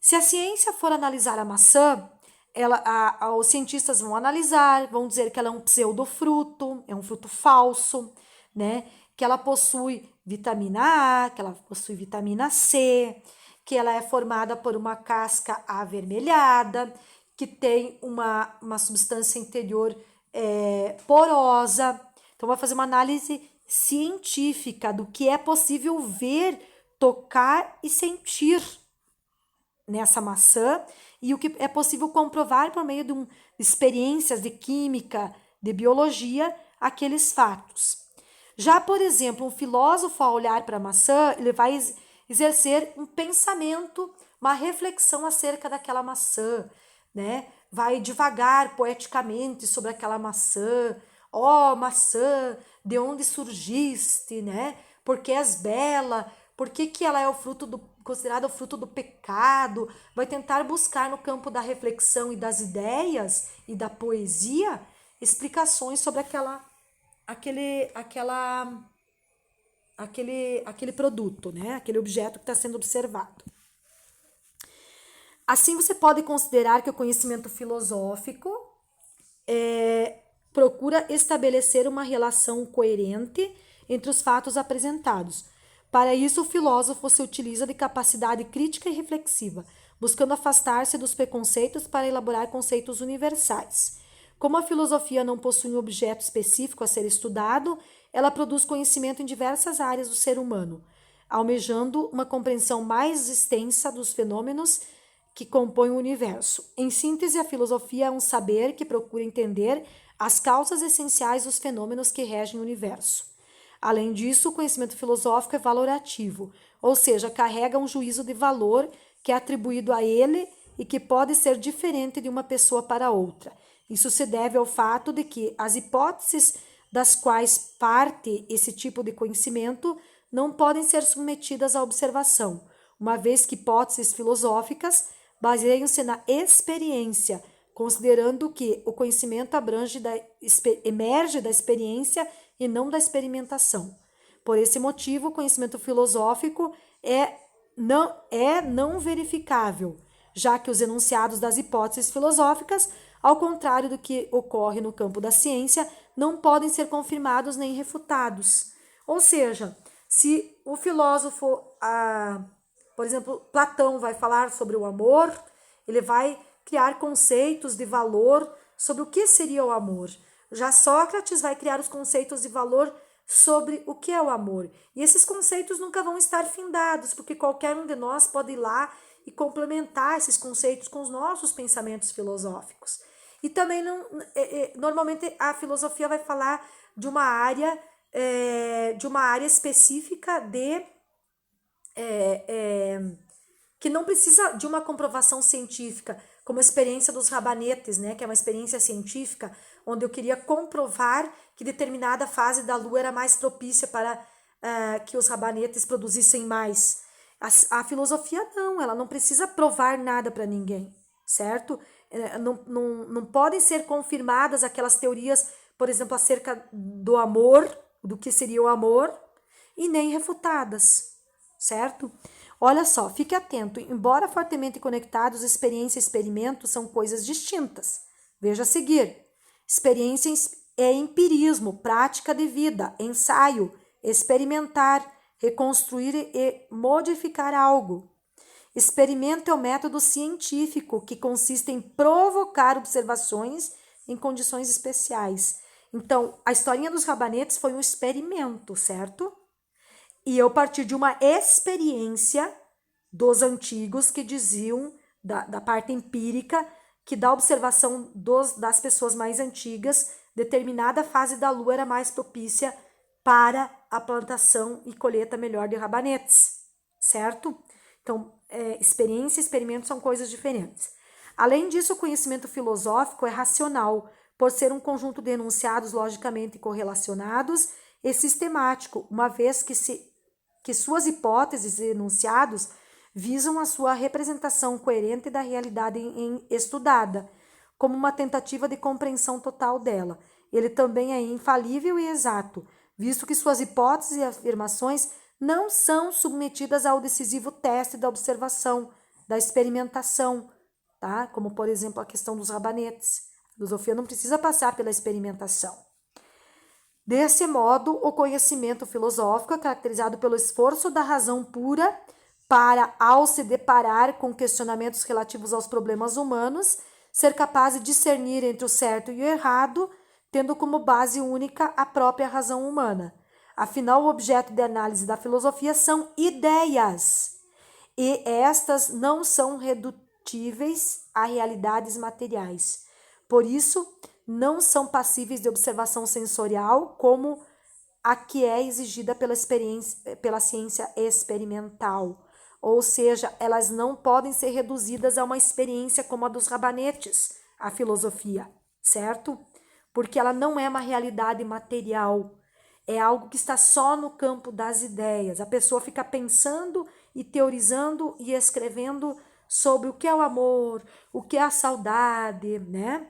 Se a ciência for analisar a maçã, os cientistas vão analisar, vão dizer que ela é um pseudofruto, é um fruto falso, né? Que ela possui vitamina A, que ela possui vitamina C, que ela é formada por uma casca avermelhada, que tem uma substância interior porosa. Então, vai fazer uma análise científica do que é possível ver, tocar e sentir nessa maçã e o que é possível comprovar por meio de experiências de química, de biologia, aqueles fatos. Já, por exemplo, um filósofo, ao olhar para a maçã, ele vai exercer um pensamento, uma reflexão acerca daquela maçã, né? Vai divagar poeticamente sobre aquela maçã. Ó, maçã, de onde surgiste, né? Por que és bela? Por que ela é considerada o fruto do pecado? Vai tentar buscar no campo da reflexão e das ideias e da poesia explicações sobre aquele produto, né? Aquele objeto que está sendo observado. Assim, você pode considerar que o conhecimento filosófico procura estabelecer uma relação coerente entre os fatos apresentados. Para isso, o filósofo se utiliza de capacidade crítica e reflexiva, buscando afastar-se dos preconceitos para elaborar conceitos universais. Como a filosofia não possui um objeto específico a ser estudado, ela produz conhecimento em diversas áreas do ser humano, almejando uma compreensão mais extensa dos fenômenos que compõem o universo. Em síntese, a filosofia é um saber que procura entender as causas essenciais dos fenômenos que regem o universo. Além disso, o conhecimento filosófico é valorativo, ou seja, carrega um juízo de valor que é atribuído a ele e que pode ser diferente de uma pessoa para outra. Isso se deve ao fato de que as hipóteses das quais parte esse tipo de conhecimento não podem ser submetidas à observação, uma vez que hipóteses filosóficas baseiam-se na experiência, considerando que o conhecimento emerge da experiência e não da experimentação. Por esse motivo, o conhecimento filosófico é não verificável, já que os enunciados das hipóteses filosóficas, ao contrário do que ocorre no campo da ciência, não podem ser confirmados nem refutados. Ou seja, se o filósofo, por exemplo, Platão vai falar sobre o amor, ele vai criar conceitos de valor sobre o que seria o amor. Já Sócrates vai criar os conceitos de valor sobre o que é o amor. E esses conceitos nunca vão estar findados, porque qualquer um de nós pode ir lá e complementar esses conceitos com os nossos pensamentos filosóficos. E também, normalmente, a filosofia vai falar de uma área específica que não precisa de uma comprovação científica, como a experiência dos rabanetes, né, que é uma experiência científica, onde eu queria comprovar que determinada fase da lua era mais propícia para que os rabanetes produzissem mais. A filosofia não, ela não precisa provar nada para ninguém, certo? Não podem ser confirmadas aquelas teorias, por exemplo, acerca do amor, do que seria o amor, e nem refutadas, certo? Olha só, fique atento, embora fortemente conectados, experiência e experimento são coisas distintas. Veja a seguir. Experiência é empirismo, prática de vida, ensaio, experimentar, reconstruir e modificar algo. Experimento é o método científico que consiste em provocar observações em condições especiais. Então, a historinha dos rabanetes foi um experimento, certo? E eu parti de uma experiência dos antigos que diziam, da parte empírica, que da observação das pessoas mais antigas, determinada fase da lua era mais propícia para a plantação e colheita melhor de rabanetes, certo? Então, experiência e experimento são coisas diferentes. Além disso, o conhecimento filosófico é racional, por ser um conjunto de enunciados logicamente correlacionados e sistemático, uma vez que suas hipóteses e enunciados visam a sua representação coerente da realidade estudada, como uma tentativa de compreensão total dela. Ele também é infalível e exato, visto que suas hipóteses e afirmações não são submetidas ao decisivo teste da observação, da experimentação, tá? Como, por exemplo, a questão dos rabanetes. A filosofia não precisa passar pela experimentação. Desse modo, o conhecimento filosófico é caracterizado pelo esforço da razão pura para, ao se deparar com questionamentos relativos aos problemas humanos, ser capaz de discernir entre o certo e o errado, tendo como base única a própria razão humana. Afinal, o objeto de análise da filosofia são ideias, e estas não são redutíveis a realidades materiais. Por isso, não são passíveis de observação sensorial, como a que é exigida pela ciência experimental. Ou seja, elas não podem ser reduzidas a uma experiência como a dos rabanetes, a filosofia, certo? Porque ela não é uma realidade material, é algo que está só no campo das ideias. A pessoa fica pensando e teorizando e escrevendo sobre o que é o amor, o que é a saudade, né?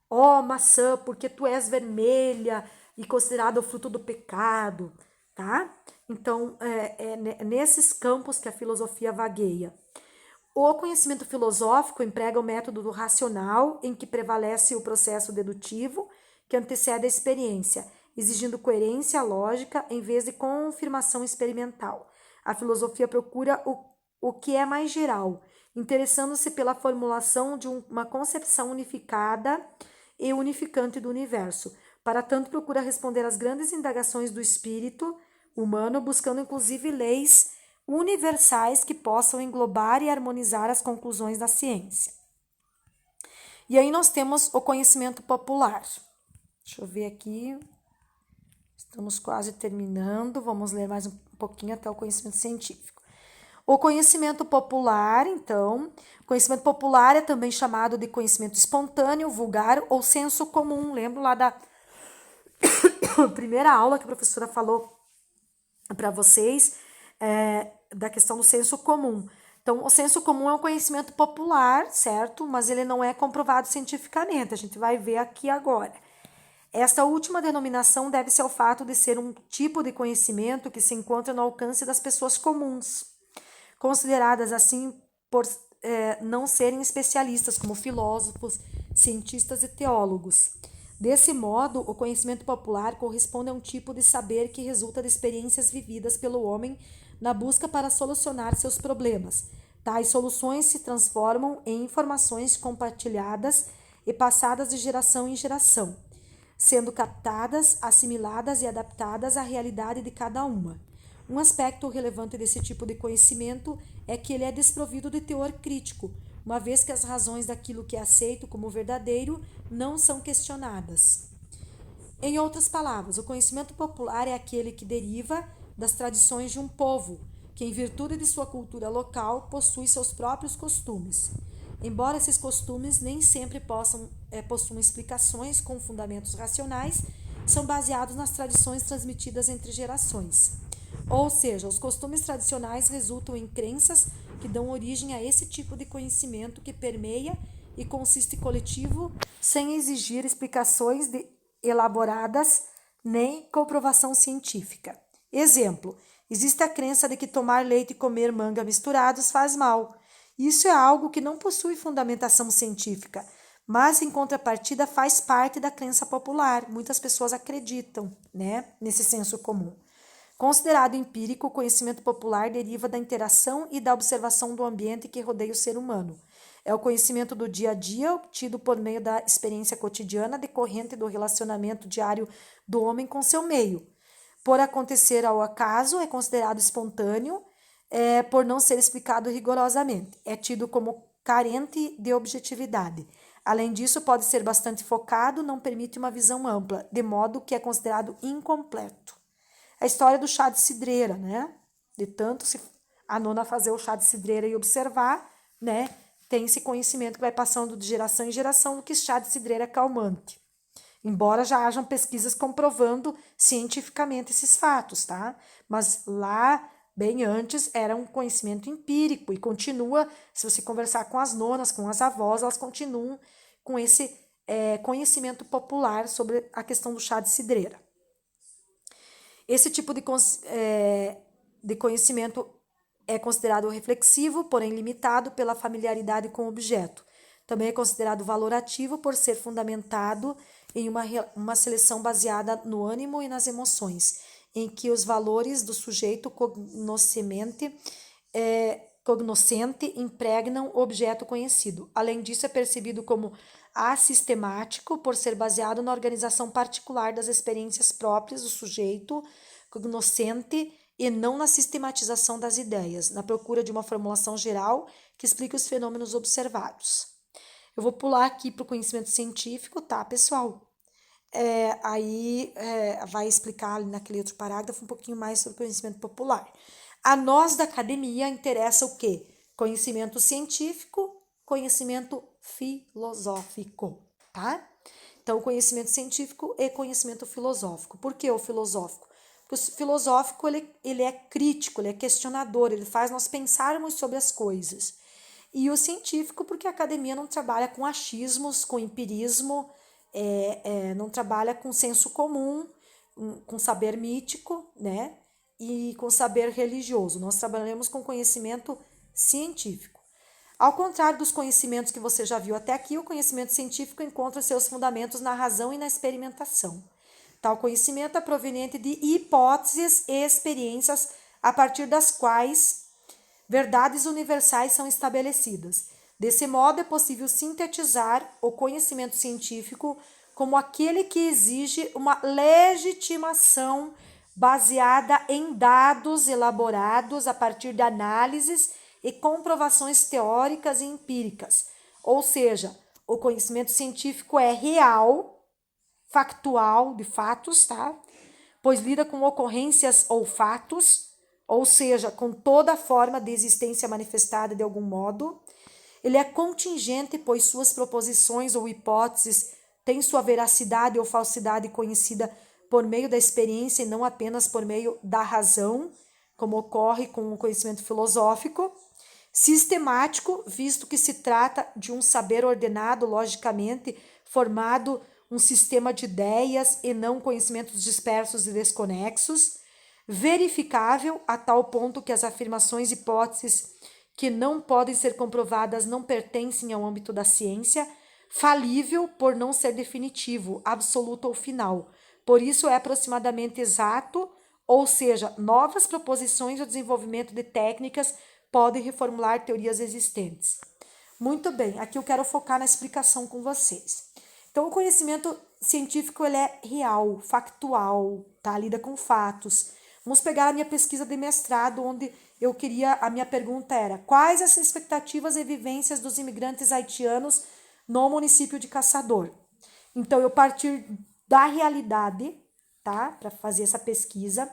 Ó, maçã, porque tu és vermelha e considerada o fruto do pecado, tá? Então, é nesses campos que a filosofia vagueia. O conhecimento filosófico emprega o método do racional, em que prevalece o processo dedutivo, que antecede a experiência, exigindo coerência lógica em vez de confirmação experimental. A filosofia procura o que é mais geral, interessando-se pela formulação de uma concepção unificada e unificante do universo. Para tanto, procura responder às grandes indagações do espírito humano, buscando inclusive leis universais que possam englobar e harmonizar as conclusões da ciência. E aí nós temos o conhecimento popular. Deixa eu ver aqui. Estamos quase terminando. Vamos ler mais um pouquinho até o conhecimento científico. O conhecimento popular, então, conhecimento popular é também chamado de conhecimento espontâneo, vulgar ou senso comum. Lembro lá da primeira aula que a professora falou para vocês, da questão do senso comum. Então, o senso comum é um conhecimento popular, certo? Mas ele não é comprovado cientificamente. A gente vai ver aqui agora. Esta última denominação deve-se ao fato de ser um tipo de conhecimento que se encontra no alcance das pessoas comuns, consideradas assim por não serem especialistas, como filósofos, cientistas e teólogos. Desse modo, o conhecimento popular corresponde a um tipo de saber que resulta de experiências vividas pelo homem na busca para solucionar seus problemas. Tais soluções se transformam em informações compartilhadas e passadas de geração em geração, sendo captadas, assimiladas e adaptadas à realidade de cada uma. Um aspecto relevante desse tipo de conhecimento é que ele é desprovido de teor crítico, uma vez que as razões daquilo que é aceito como verdadeiro não são questionadas. Em outras palavras, o conhecimento popular é aquele que deriva das tradições de um povo, que, em virtude de sua cultura local, possui seus próprios costumes. Embora esses costumes nem sempre possuam explicações com fundamentos racionais, são baseados nas tradições transmitidas entre gerações. Ou seja, os costumes tradicionais resultam em crenças que dão origem a esse tipo de conhecimento que permeia e consiste coletivo, sem exigir explicações elaboradas nem comprovação científica. Exemplo, existe a crença de que tomar leite e comer manga misturados faz mal. Isso é algo que não possui fundamentação científica, mas em contrapartida faz parte da crença popular. Muitas pessoas acreditam, nesse senso comum. Considerado empírico, o conhecimento popular deriva da interação e da observação do ambiente que rodeia o ser humano. É o conhecimento do dia a dia obtido por meio da experiência cotidiana decorrente do relacionamento diário do homem com seu meio. por acontecer ao acaso, é considerado espontâneo, por não ser explicado rigorosamente. É tido como carente de objetividade. Além disso, pode ser bastante focado, não permite uma visão ampla, de modo que é considerado incompleto. A história do chá de cidreira, né? De tanto se a nona fazer o chá de cidreira e observar, né? Tem esse conhecimento que vai passando de geração em geração que chá de cidreira é calmante. Embora já hajam pesquisas comprovando cientificamente esses fatos, tá? Mas lá, bem antes, era um conhecimento empírico e continua, se você conversar com as nonas, com as avós, elas continuam com esse conhecimento popular sobre a questão do chá de cidreira. Esse tipo de conhecimento é considerado reflexivo, porém limitado pela familiaridade com o objeto. Também é considerado valorativo por ser fundamentado em uma seleção baseada no ânimo e nas emoções, em que os valores do sujeito cognoscente impregnam o objeto conhecido. Além disso, é percebido como assistemático por ser baseado na organização particular das experiências próprias do sujeito cognoscente e não na sistematização das ideias, na procura de uma formulação geral que explique os fenômenos observados. Eu vou pular aqui para o conhecimento científico, tá, pessoal? Vai explicar ali naquele outro parágrafo um pouquinho mais sobre o conhecimento popular. A nós da academia interessa o quê? Conhecimento científico, conhecimento filosófico, tá? Então, conhecimento científico e conhecimento filosófico. Por que o filosófico? Porque o filosófico, ele é crítico, ele é questionador, ele faz nós pensarmos sobre as coisas. E o científico, porque a academia não trabalha com achismos, com empirismo, não trabalha com senso comum, com saber mítico, né? E com saber religioso. Nós trabalhamos com conhecimento científico. Ao contrário dos conhecimentos que você já viu até aqui, o conhecimento científico encontra seus fundamentos na razão e na experimentação. Tal conhecimento é proveniente de hipóteses e experiências a partir das quais verdades universais são estabelecidas. Desse modo, é possível sintetizar o conhecimento científico como aquele que exige uma legitimação baseada em dados elaborados a partir de análises e comprovações teóricas e empíricas. Ou seja, o conhecimento científico é real, factual, de fatos, tá? Pois lida com ocorrências ou fatos, ou seja, com toda forma de existência manifestada de algum modo. Ele é contingente, pois suas proposições ou hipóteses têm sua veracidade ou falsidade conhecida por meio da experiência e não apenas por meio da razão, como ocorre com o conhecimento filosófico. Sistemático, visto que se trata de um saber ordenado, logicamente formado, um sistema de ideias e não conhecimentos dispersos e desconexos. Verificável a tal ponto que as afirmações e hipóteses que não podem ser comprovadas não pertencem ao âmbito da ciência. Falível por não ser definitivo, absoluto ou final. Por isso é aproximadamente exato, ou seja, novas proposições ou desenvolvimento de técnicas podem reformular teorias existentes. Muito bem, aqui eu quero focar na explicação com vocês. Então, o conhecimento científico ele é real, factual, tá? Lida com fatos. Vamos pegar a minha pesquisa de mestrado, onde a minha pergunta era: quais as expectativas e vivências dos imigrantes haitianos no município de Caçador? Então, eu partir da realidade, tá? Para fazer essa pesquisa.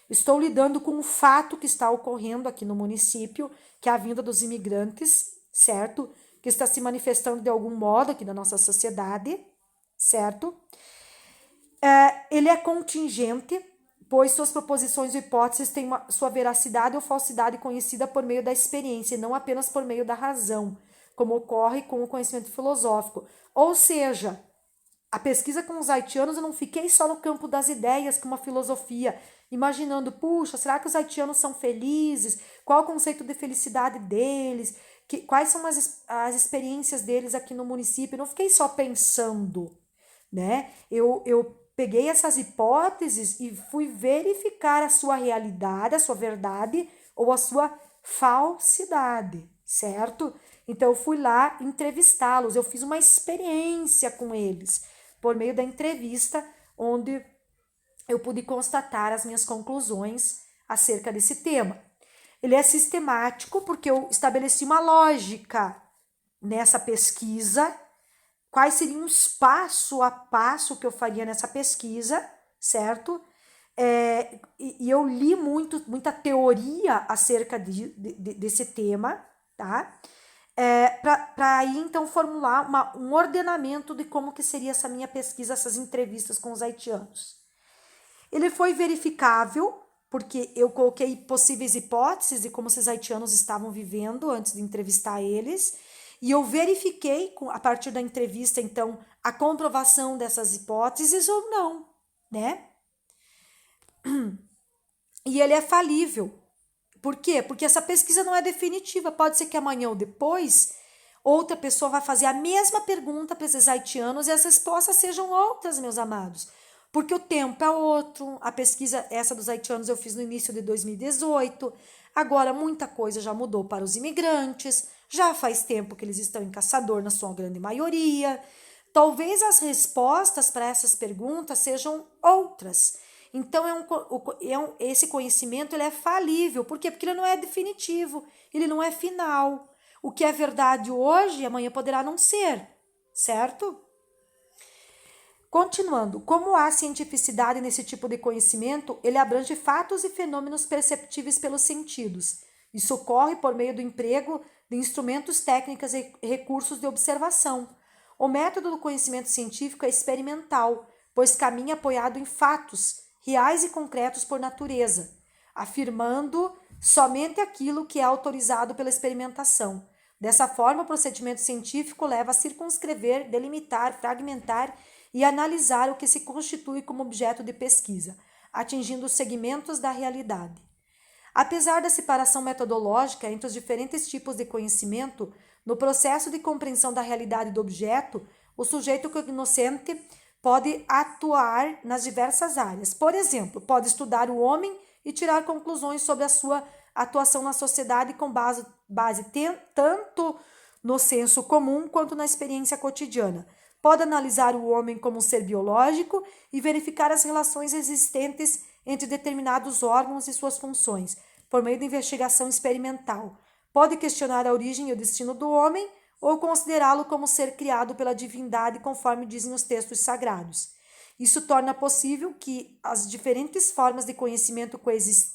Estou lidando com um fato que está ocorrendo aqui no município, que é a vinda dos imigrantes, certo? Que está se manifestando de algum modo aqui na nossa sociedade, certo? Ele é contingente, pois suas proposições e hipóteses têm sua veracidade ou falsidade conhecida por meio da experiência e não apenas por meio da razão, como ocorre com o conhecimento filosófico. Ou seja, a pesquisa com os haitianos, eu não fiquei só no campo das ideias, com uma filosofia, imaginando, puxa, será que os haitianos são felizes? Qual o conceito de felicidade deles? Quais são as experiências deles aqui no município? Eu não fiquei só pensando, né? Eu peguei essas hipóteses e fui verificar a sua realidade, a sua verdade ou a sua falsidade, certo? Então, eu fui lá entrevistá-los, eu fiz uma experiência com eles, por meio da entrevista, onde eu pude constatar as minhas conclusões acerca desse tema. Ele é sistemático porque eu estabeleci uma lógica nessa pesquisa, quais seriam os passo a passo que eu faria nessa pesquisa, certo? E eu li muita teoria acerca desse tema, tá? Para aí então formular um ordenamento de como que seria essa minha pesquisa, essas entrevistas com os haitianos. Ele foi verificável, porque eu coloquei possíveis hipóteses de como esses haitianos estavam vivendo antes de entrevistar eles, e eu verifiquei, a partir da entrevista, então, a comprovação dessas hipóteses ou não, né? E ele é falível. Por quê? Porque essa pesquisa não é definitiva. Pode ser que amanhã ou depois outra pessoa vai fazer a mesma pergunta para esses haitianos e as respostas sejam outras, meus amados. Porque o tempo é outro. A pesquisa essa dos haitianos eu fiz no início de 2018. Agora muita coisa já mudou para os imigrantes. Já faz tempo que eles estão em Caçador, na sua grande maioria. Talvez as respostas para essas perguntas sejam outras. Então, esse conhecimento ele é falível. Por quê? Porque ele não é definitivo, ele não é final. O que é verdade hoje, amanhã poderá não ser, certo? Continuando, como há cientificidade nesse tipo de conhecimento, ele abrange fatos e fenômenos perceptíveis pelos sentidos. Isso ocorre por meio do emprego de instrumentos técnicos e recursos de observação. O método do conhecimento científico é experimental, pois caminha apoiado em fatos reais e concretos por natureza, afirmando somente aquilo que é autorizado pela experimentação. Dessa forma, o procedimento científico leva a circunscrever, delimitar, fragmentar e analisar o que se constitui como objeto de pesquisa, atingindo os segmentos da realidade. Apesar da separação metodológica entre os diferentes tipos de conhecimento, no processo de compreensão da realidade do objeto, o sujeito cognoscente pode atuar nas diversas áreas. Por exemplo, pode estudar o homem e tirar conclusões sobre a sua atuação na sociedade com base tanto no senso comum quanto na experiência cotidiana. Pode analisar o homem como um ser biológico e verificar as relações existentes entre determinados órgãos e suas funções, por meio de investigação experimental. Pode questionar a origem e o destino do homem ou considerá-lo como ser criado pela divindade, conforme dizem os textos sagrados. Isso torna possível que as diferentes formas de conhecimento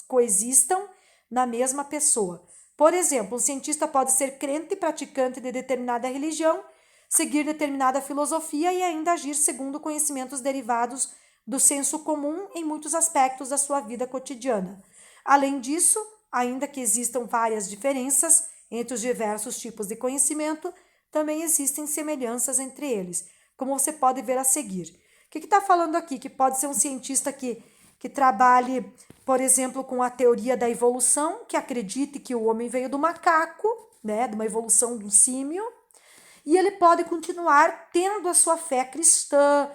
coexistam na mesma pessoa. Por exemplo, um cientista pode ser crente e praticante de determinada religião, seguir determinada filosofia e ainda agir segundo conhecimentos derivados do senso comum em muitos aspectos da sua vida cotidiana. Além disso, ainda que existam várias diferenças entre os diversos tipos de conhecimento, também existem semelhanças entre eles, como você pode ver a seguir. O que está falando aqui? Que pode ser um cientista que trabalhe, por exemplo, com a teoria da evolução, que acredite que o homem veio do macaco, né, de uma evolução do símio, e ele pode continuar tendo a sua fé cristã,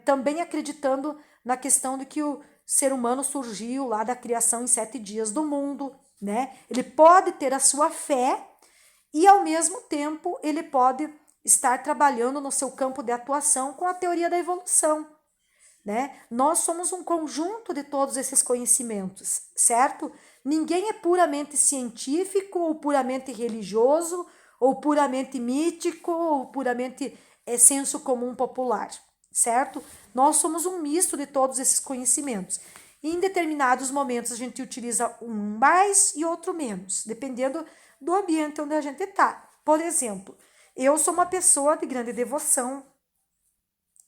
também acreditando na questão de que o ser humano surgiu lá da criação em 7 dias do mundo, né? Ele pode ter a sua fé e, ao mesmo tempo, ele pode estar trabalhando no seu campo de atuação com a teoria da evolução, né? Nós somos um conjunto de todos esses conhecimentos, certo? Ninguém é puramente científico ou puramente religioso ou puramente mítico ou puramente senso comum popular, certo? Nós somos um misto de todos esses conhecimentos. E em determinados momentos a gente utiliza um mais e outro menos, dependendo do ambiente onde a gente está. Por exemplo, eu sou uma pessoa de grande devoção,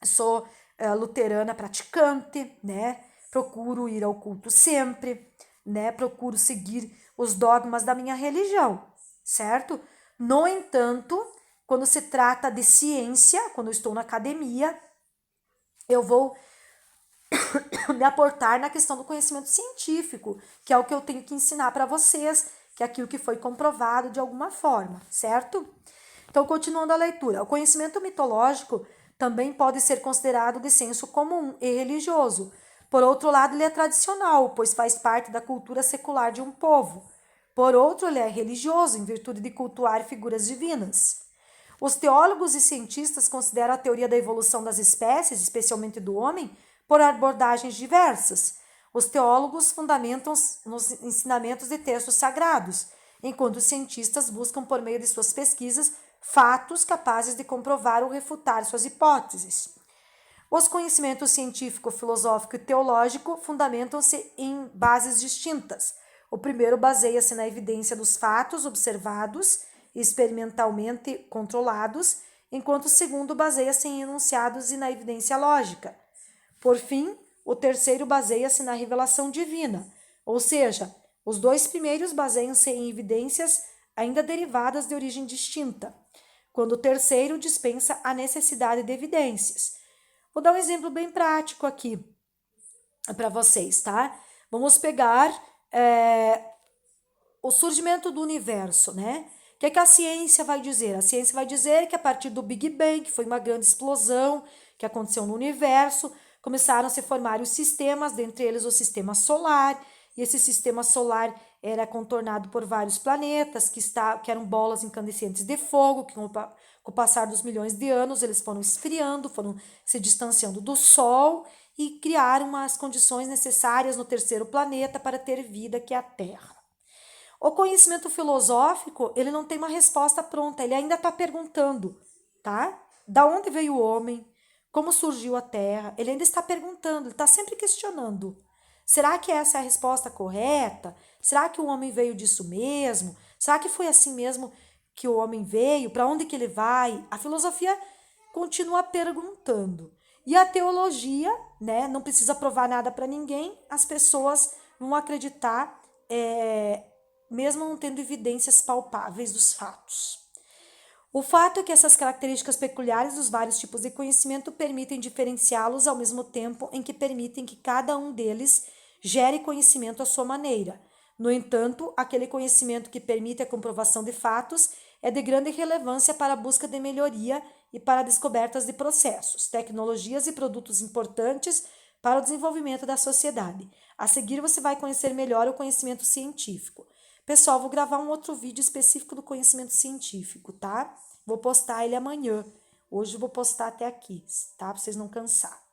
sou luterana praticante, né? Procuro ir ao culto sempre, né? Procuro seguir os dogmas da minha religião, certo? No entanto, quando se trata de ciência, quando eu estou na academia, eu vou me aportar na questão do conhecimento científico, que é o que eu tenho que ensinar para vocês, que é aquilo que foi comprovado de alguma forma, certo? Então, continuando a leitura, o conhecimento mitológico também pode ser considerado de senso comum e religioso. Por outro lado, ele é tradicional, pois faz parte da cultura secular de um povo. Por outro, ele é religioso, em virtude de cultuar figuras divinas. Os teólogos e cientistas consideram a teoria da evolução das espécies, especialmente do homem, por abordagens diversas. Os teólogos fundamentam nos ensinamentos de textos sagrados, enquanto os cientistas buscam, por meio de suas pesquisas, fatos capazes de comprovar ou refutar suas hipóteses. Os conhecimentos científico, filosófico e teológico fundamentam-se em bases distintas. O primeiro baseia-se na evidência dos fatos observados e experimentalmente controlados, enquanto o segundo baseia-se em enunciados e na evidência lógica. Por fim, o terceiro baseia-se na revelação divina, ou seja, os dois primeiros baseiam-se em evidências ainda derivadas de origem distinta, quando o terceiro dispensa a necessidade de evidências. Vou dar um exemplo bem prático aqui para vocês, tá? Vamos pegar o surgimento do universo, né? O que é que a ciência vai dizer? A ciência vai dizer que a partir do Big Bang, que foi uma grande explosão que aconteceu no universo, começaram a se formar os sistemas, dentre eles o sistema solar, e esse sistema solar era contornado por vários planetas que eram bolas incandescentes de fogo, que com o passar dos milhões de anos eles foram esfriando, foram se distanciando do Sol e criaram as condições necessárias no terceiro planeta para ter vida, que é a Terra. O conhecimento filosófico, ele não tem uma resposta pronta, ele ainda está perguntando, tá? Da onde veio o homem? Como surgiu a Terra? Ele ainda está perguntando, ele está sempre questionando. Será que essa é a resposta correta? Será que o homem veio disso mesmo? Será que foi assim mesmo que o homem veio? Para onde que ele vai? A filosofia continua perguntando. E a teologia, né, não precisa provar nada para ninguém, as pessoas vão acreditar, mesmo não tendo evidências palpáveis dos fatos. O fato é que essas características peculiares dos vários tipos de conhecimento permitem diferenciá-los ao mesmo tempo em que permitem que cada um deles gere conhecimento à sua maneira. No entanto, aquele conhecimento que permite a comprovação de fatos é de grande relevância para a busca de melhoria e para descobertas de processos, tecnologias e produtos importantes para o desenvolvimento da sociedade. A seguir, você vai conhecer melhor o conhecimento científico. Pessoal, vou gravar um outro vídeo específico do conhecimento científico, tá? Vou postar ele amanhã. Hoje eu vou postar até aqui, tá? Pra vocês não cansarem.